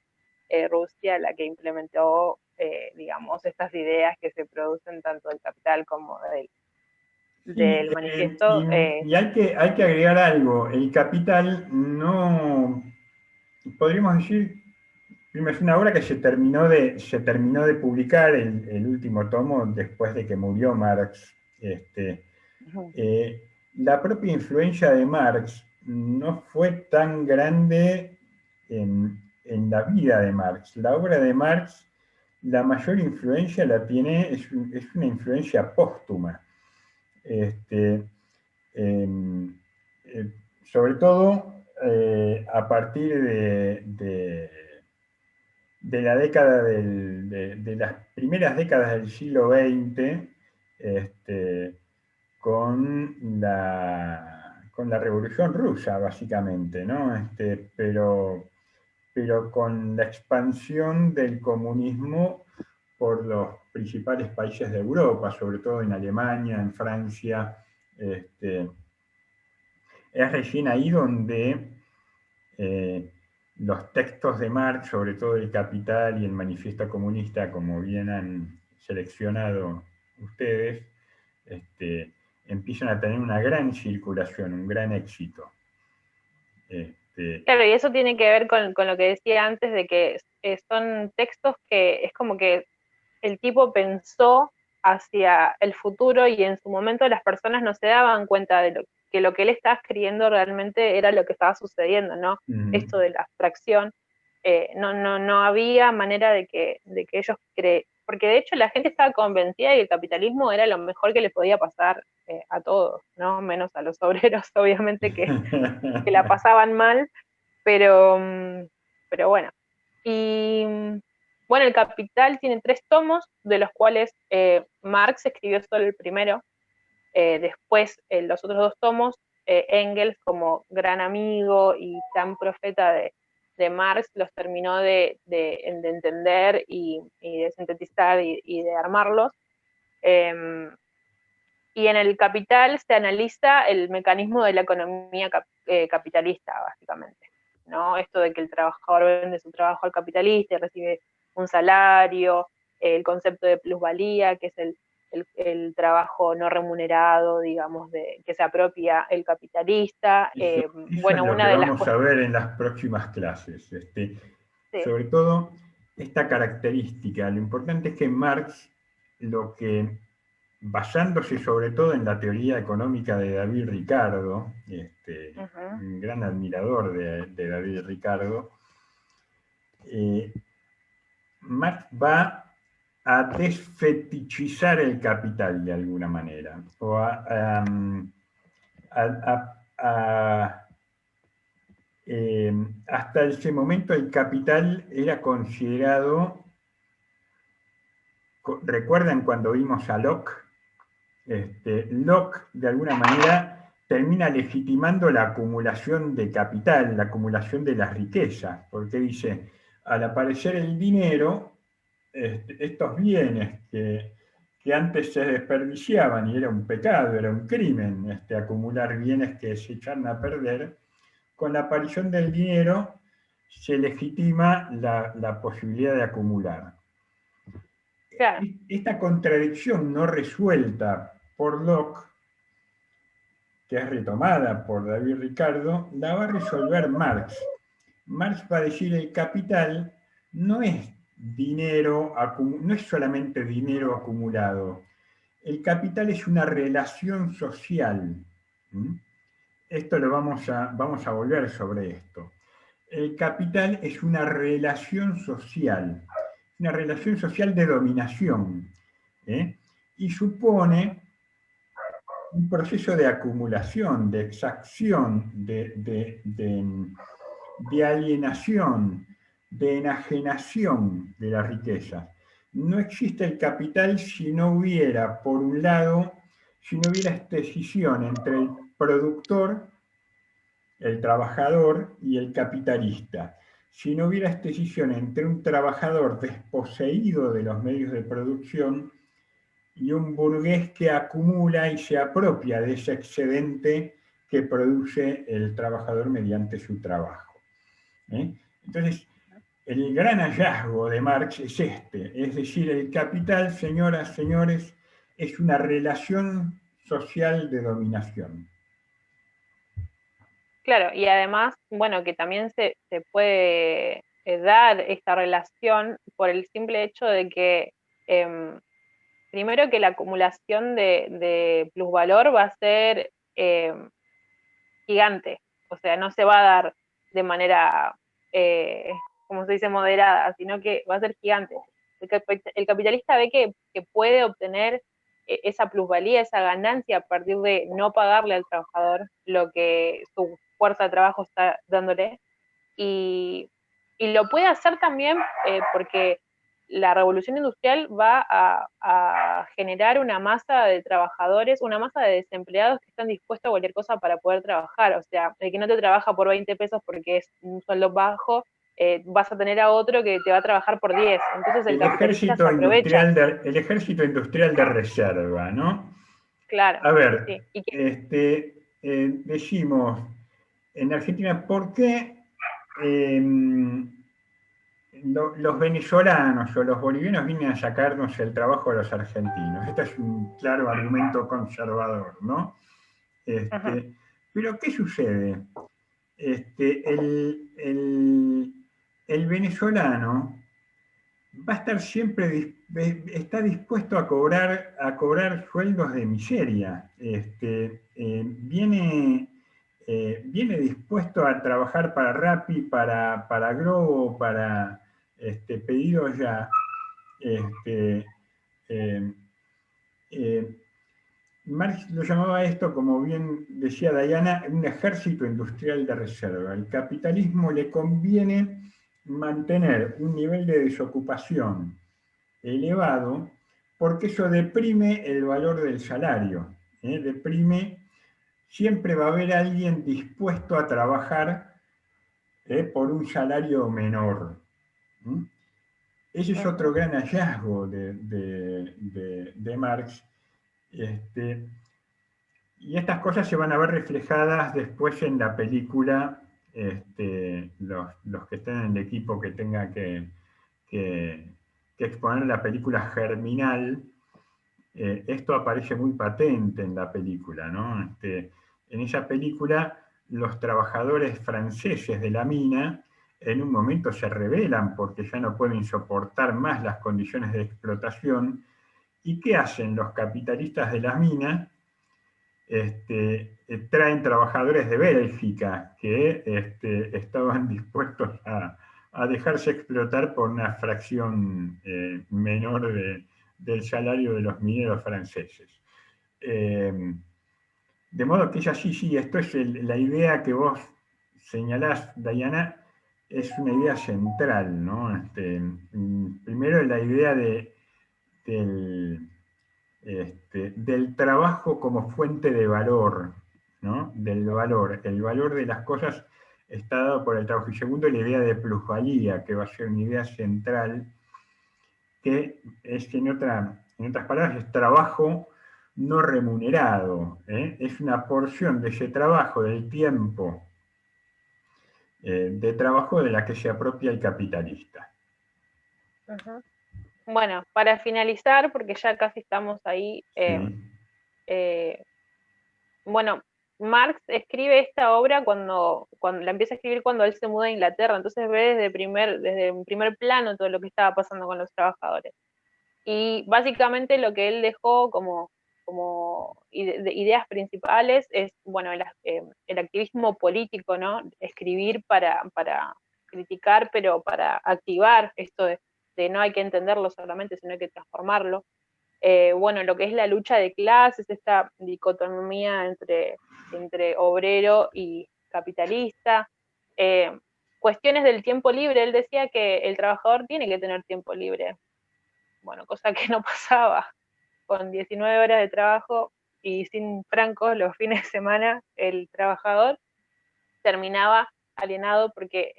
Rusia la que implementó, digamos, estas ideas que se producen tanto del Capital como del Sí, manifiesto. y hay que agregar algo. El Capital no, podríamos decir, es una obra que se terminó de publicar el último tomo después de que murió Marx. La propia influencia de Marx no fue tan grande en la vida de Marx. La obra de Marx, la mayor influencia la tiene, es una influencia póstuma. Sobre todo a partir de la década de las primeras décadas del siglo XX, con la Revolución Rusa, básicamente, ¿no? Pero con la expansión del comunismo por los principales países de Europa, sobre todo en Alemania, en Francia. Es recién ahí donde los textos de Marx, sobre todo el Capital y el Manifiesto Comunista, como bien han seleccionado ustedes, empiezan a tener una gran circulación, un gran éxito. Claro, y eso tiene que ver con lo que decía antes, de que son textos que es como que el tipo pensó hacia el futuro, y en su momento las personas no se daban cuenta de que lo que él estaba escribiendo realmente era lo que estaba sucediendo, ¿no? Esto de la abstracción, no había manera de que ellos porque de hecho la gente estaba convencida de que el capitalismo era lo mejor que le podía pasar a todos, ¿no? Menos a los obreros, obviamente, que la pasaban mal, pero bueno. Y bueno, el Capital tiene 3 tomos, de los cuales Marx escribió solo el primero. Después, los otros 2 tomos, Engels, como gran amigo y gran profeta de Marx, los terminó de entender y de sintetizar y de armarlos. Y en el Capital se analiza el mecanismo de la economía capitalista, básicamente, ¿no? Esto de que el trabajador vende su trabajo al capitalista y recibe un salario, el concepto de plusvalía, que es el trabajo no remunerado, digamos, que se apropia el capitalista. Eso Bueno, es lo una que de las vamos a ver en las próximas clases. sí. Sobre todo esta característica. Lo importante es que Marx lo que basándose sobre todo en la teoría económica de David Ricardo, un gran admirador de David Ricardo, Marx va a desfetichizar el capital de alguna manera, o hasta ese momento el capital era considerado, ¿recuerdan cuando vimos a Locke? Locke de alguna manera termina legitimando la acumulación de capital, la acumulación de las riquezas, porque dice, al aparecer el dinero, estos bienes que antes se desperdiciaban y era un pecado, era un crimen acumular bienes que se echan a perder, con la aparición del dinero se legitima la posibilidad de acumular. Claro. Esta contradicción no resuelta por Locke, que es retomada por David Ricardo, la va a resolver Marx. Marx va a decir el capital no es dinero, no es solamente dinero acumulado. El capital es una relación social. Esto lo vamos a volver sobre esto. El capital es una relación social de dominación, y supone un proceso de acumulación, de exacción, de alienación, de enajenación de la riqueza. No existe el capital si no hubiera, por un lado, si no hubiera esta escisión entre el productor, el trabajador y el capitalista. Si no hubiera esta escisión entre un trabajador desposeído de los medios de producción y un burgués que acumula y se apropia de ese excedente que produce el trabajador mediante su trabajo. Entonces, el gran hallazgo de Marx es es decir, el capital, señoras, señores, es una relación social de dominación. Claro, y además, bueno, que también se puede dar esta relación por el simple hecho de que, primero que la acumulación de plusvalor va a ser gigante, o sea, no se va a dar de manera, como se dice, moderada, sino que va a ser gigante. El capitalista ve que puede obtener esa plusvalía, esa ganancia a partir de no pagarle al trabajador lo que su fuerza de trabajo está dándole, y lo puede hacer también porque la revolución industrial va a generar una masa de trabajadores, una masa de desempleados que están dispuestos a cualquier cosa para poder trabajar. O sea, el que no te trabaja por 20 pesos porque es un sueldo bajo, vas a tener a otro que te va a trabajar por 10. Entonces el capitalista se aprovecha. El ejército industrial de reserva, ¿no? Claro. A ver, Sí. ¿Y qué? decimos en Argentina, ¿por qué los venezolanos o los bolivianos vienen a sacarnos el trabajo a los argentinos? Este es un claro argumento conservador, ¿no? Pero ¿qué sucede? El venezolano va a estar siempre, está dispuesto a cobrar sueldos de miseria. Viene dispuesto a trabajar para Rappi, para Globo, para pedidos ya. Marx lo llamaba esto, como bien decía Diana, un ejército industrial de reserva. Al capitalismo le conviene mantener un nivel de desocupación elevado porque eso deprime el valor del salario. Siempre va a haber alguien dispuesto a trabajar por un salario menor. Ese es otro gran hallazgo de Marx. Y estas cosas se van a ver reflejadas después en la película, los que estén en el equipo que tenga que exponer la película Germinal, esto aparece muy patente en la película, ¿no? En esa película, los trabajadores franceses de la mina en un momento se rebelan porque ya no pueden soportar más las condiciones de explotación ¿Y qué hacen los capitalistas de las minas? Traen trabajadores de Bélgica que estaban dispuestos a dejarse explotar por una fracción menor del salario de los mineros franceses. De modo que es así, sí, esto es la idea que vos señalás, Diana, es una idea central, ¿no? Primero la idea del trabajo como fuente de valor, ¿no? Del valor. El valor de las cosas está dado por el trabajo. Y segundo, la idea de plusvalía, que va a ser una idea central, que es que en otras palabras es trabajo no remunerado, ¿eh? Es una porción de ese trabajo, del tiempo de trabajo de la que se apropia el capitalista. Uh-huh. Bueno, para finalizar, porque ya casi estamos ahí, bueno, Marx escribe esta obra cuando la empieza a escribir cuando él se muda a Inglaterra, entonces ve desde un primer plano todo lo que estaba pasando con los trabajadores. Y básicamente lo que él dejó como ideas principales es, bueno, el activismo político, ¿no? Escribir para criticar, pero para activar esto de no hay que entenderlo solamente, sino hay que transformarlo. Bueno, lo que es la lucha de clases, esta dicotomía entre obrero y capitalista, cuestiones del tiempo libre. Él decía que el trabajador tiene que tener tiempo libre. Bueno, cosa que no pasaba. Con 19 horas de trabajo y sin francos los fines de semana, el trabajador terminaba alienado porque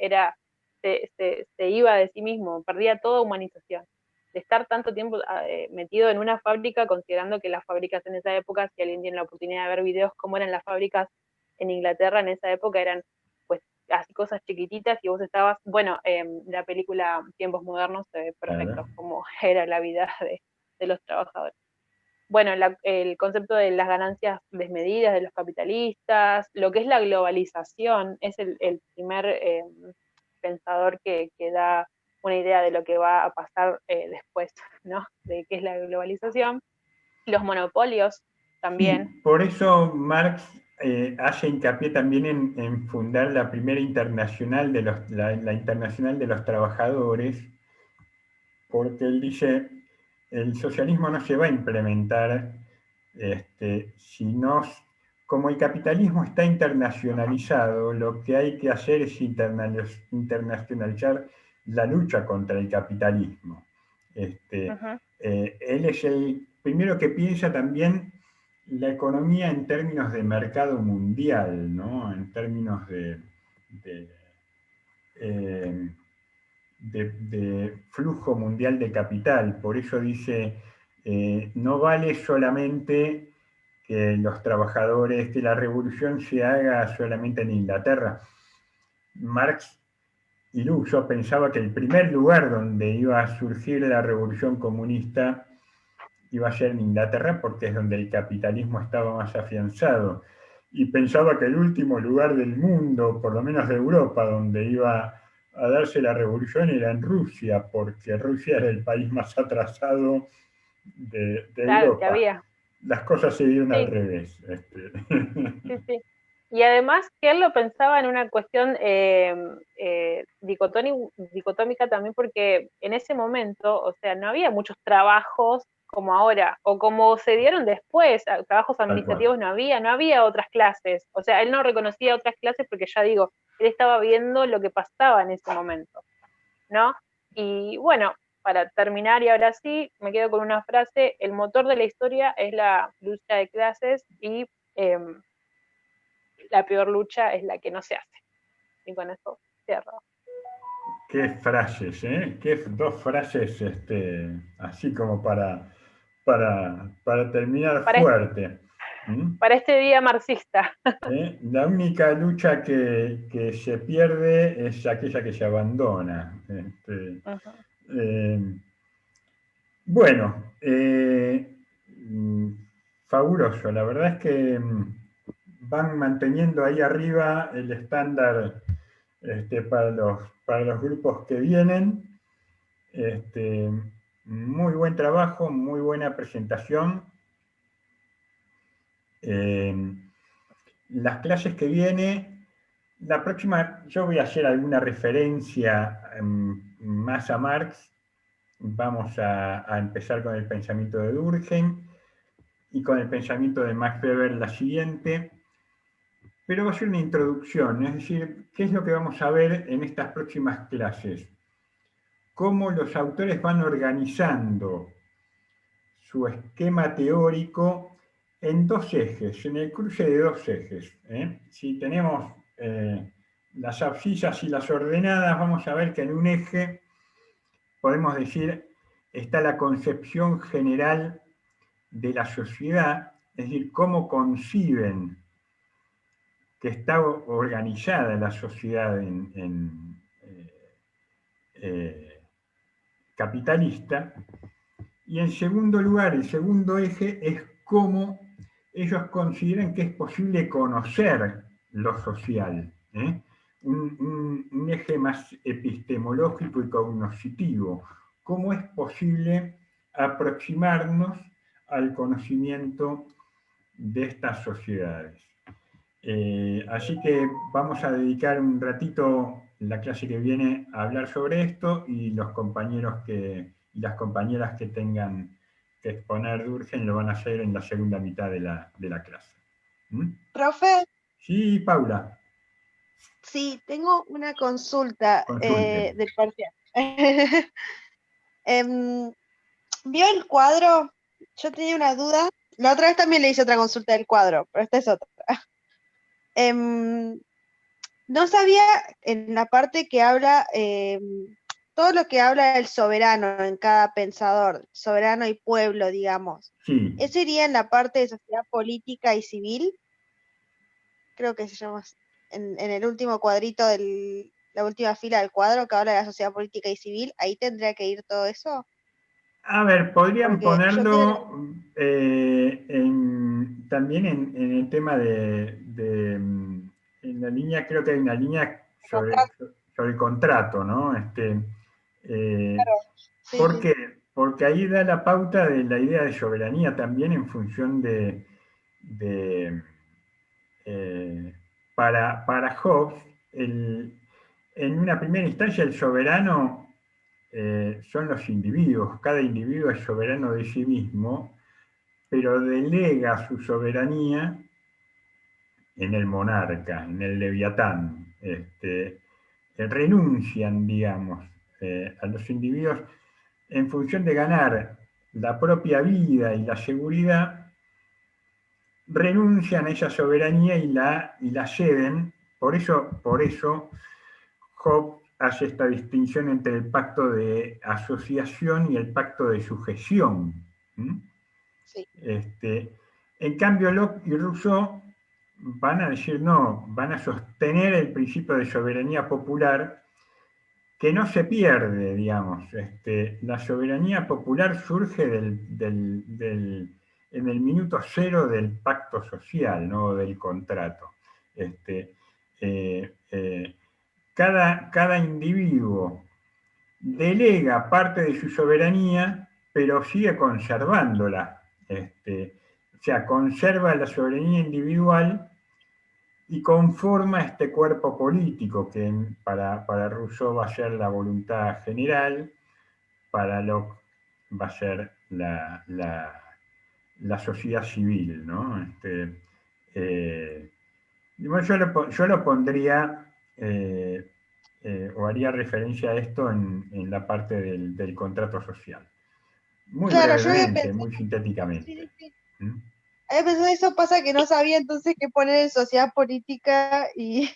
se iba de sí mismo, perdía toda humanización. De estar tanto tiempo metido en una fábrica, considerando que las fábricas en esa época, si alguien tiene la oportunidad de ver videos cómo eran las fábricas en Inglaterra en esa época, eran pues así cosas chiquititas y vos estabas, bueno, la película Tiempos Modernos se ve perfecto cómo era la vida de los trabajadores. Bueno, el concepto de las ganancias desmedidas de los capitalistas, lo que es la globalización, es el primer pensador que da una idea de lo que va a pasar después, ¿no? De qué es la globalización. Los monopolios también. Sí, por eso Marx hace hincapié también en fundar la primera internacional la Internacional de los Trabajadores, porque él dice, el socialismo no se va a implementar si no, como el capitalismo está internacionalizado, lo que hay que hacer es internacionalizar la lucha contra el capitalismo. Él es el primero que piensa también la economía en términos de mercado mundial, ¿no? En términos de flujo mundial de capital. Por eso dice, no vale solamente que los trabajadores, que la revolución se haga solamente en Inglaterra. Marx iluso pensaba que el primer lugar donde iba a surgir la revolución comunista iba a ser en Inglaterra, porque es donde el capitalismo estaba más afianzado. Y pensaba que el último lugar del mundo, por lo menos de Europa, donde iba a darse la revolución era en Rusia, porque Rusia era el país más atrasado de claro, Europa. Que había. Las cosas se dieron al revés. Sí, sí. Y además que él lo pensaba en una cuestión dicotómica también, porque en ese momento, o sea, no había muchos trabajos como ahora, o como se dieron después, trabajos administrativos no había otras clases. O sea, él no reconocía otras clases porque ya digo, él estaba viendo lo que pasaba en ese momento, ¿no? Y bueno, para terminar, y ahora sí, me quedo con una frase: el motor de la historia es la lucha de clases y la peor lucha es la que no se hace. Y con eso cierro. Qué frases, ¿eh? Qué dos frases así como para terminar fuerte. Para este día marxista. La única lucha que se pierde es aquella que se abandona. Bueno, fabuloso. La verdad es que van manteniendo ahí arriba el estándar para los grupos que vienen. Muy buen trabajo, muy buena presentación. Las clases que viene, la próxima, yo voy a hacer alguna referencia más a Marx. Vamos a empezar con el pensamiento de Durkheim y con el pensamiento de Max Weber la siguiente. Pero va a ser una introducción, es decir, ¿qué es lo que vamos a ver en estas próximas clases? Cómo los autores van organizando su esquema teórico en dos ejes, en el cruce de dos ejes. Si tenemos las abscisas y las ordenadas, vamos a ver que en un eje, podemos decir, está la concepción general de la sociedad, es decir, cómo conciben que está organizada la sociedad capitalista. Y en segundo lugar, el segundo eje es cómo ellos consideran que es posible conocer lo social. Un eje más epistemológico y cognoscitivo. ¿Cómo es posible aproximarnos al conocimiento de estas sociedades? Así que vamos a dedicar un ratito la clase que viene a hablar sobre esto, y los compañeros y las compañeras que tengan que exponer Durkheim lo van a hacer en la segunda mitad de la clase. Profe, Sí, Paula. sí, tengo una consulta Consulte. del parcial. ¿Vio el cuadro? Yo tenía una duda. La otra vez también le hice otra consulta del cuadro, pero esta es otra. No sabía en la parte que habla, todo lo que habla del soberano en cada pensador, soberano y pueblo, digamos. Sí. ¿Eso iría en la parte de sociedad política y civil? Creo que se llama en el último cuadrito la última fila del cuadro que habla de la sociedad política y civil. ¿Ahí tendría que ir todo eso? A ver, podrían Porque yo ponerlo también en el tema en la línea, creo que hay una línea sobre el contrato, ¿no? Sí, ¿Por sí. qué? Porque ahí da la pauta de la idea de soberanía también en función para Hobbes, en una primera instancia el soberano son los individuos. Cada individuo es soberano de sí mismo, pero delega su soberanía en el monarca, en el leviatán. Renuncian, digamos, a los individuos en función de ganar la propia vida y la seguridad, renuncian a esa soberanía y la ceden. Por eso Hobbes hace esta distinción entre el pacto de asociación y el pacto de sujeción. Sí. En cambio, Locke y Rousseau van a decir no, van a sostener el principio de soberanía popular, que no se pierde, digamos. La soberanía popular surge en el minuto cero del pacto social, ¿no? Del contrato. Cada individuo delega parte de su soberanía, pero sigue conservándola. O sea, conserva la soberanía individual y conforma este cuerpo político que para Rousseau va a ser la voluntad general, para Locke va a ser la sociedad civil, ¿no? Yo lo pondría, o haría referencia a esto en la parte del contrato social. Muy Claro, yo había brevemente, pensado, muy sintéticamente. sí. Había pensado eso, pasa que no sabía entonces qué poner en sociedad política y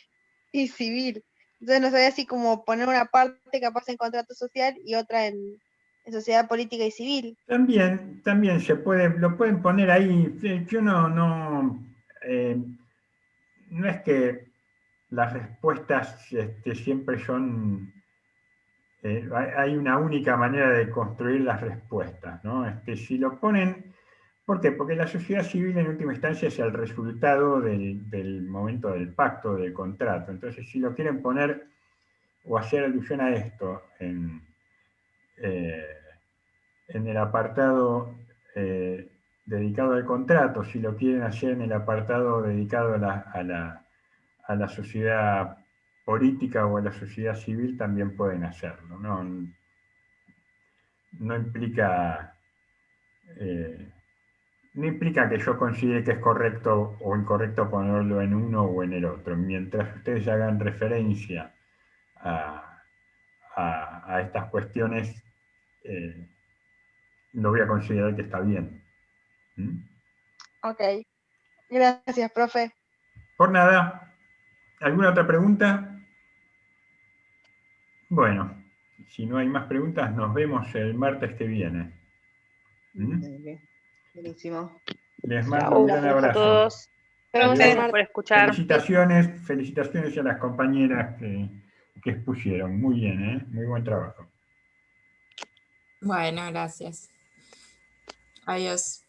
civil. Entonces no sabía si como poner una parte capaz en contrato social y otra en sociedad política y civil. También lo pueden poner ahí. Yo no es que las respuestas siempre son, hay una única manera de construir las respuestas, ¿no? Si lo ponen, ¿por qué? Porque la sociedad civil en última instancia es el resultado del momento del pacto, del contrato. Entonces, si lo quieren poner o hacer alusión a esto en el apartado dedicado al contrato. Si lo quieren hacer en el apartado dedicado a la sociedad política o a la sociedad civil, también pueden hacerlo. No implica... no implica que yo considere que es correcto o incorrecto ponerlo en uno o en el otro. Mientras ustedes hagan referencia a estas cuestiones, lo voy a considerar que está bien. ¿Mm? Ok. Gracias, profe. Por nada. ¿Alguna otra pregunta? Bueno, si no hay más preguntas, nos vemos el martes que viene. ¿Mm? Buenísimo. Les mando Chao un gran a abrazo. todos. Gracias por escuchar. Felicitaciones a las compañeras que expusieron. Muy bien, ¿eh? Muy buen trabajo. Bueno, gracias. Adiós.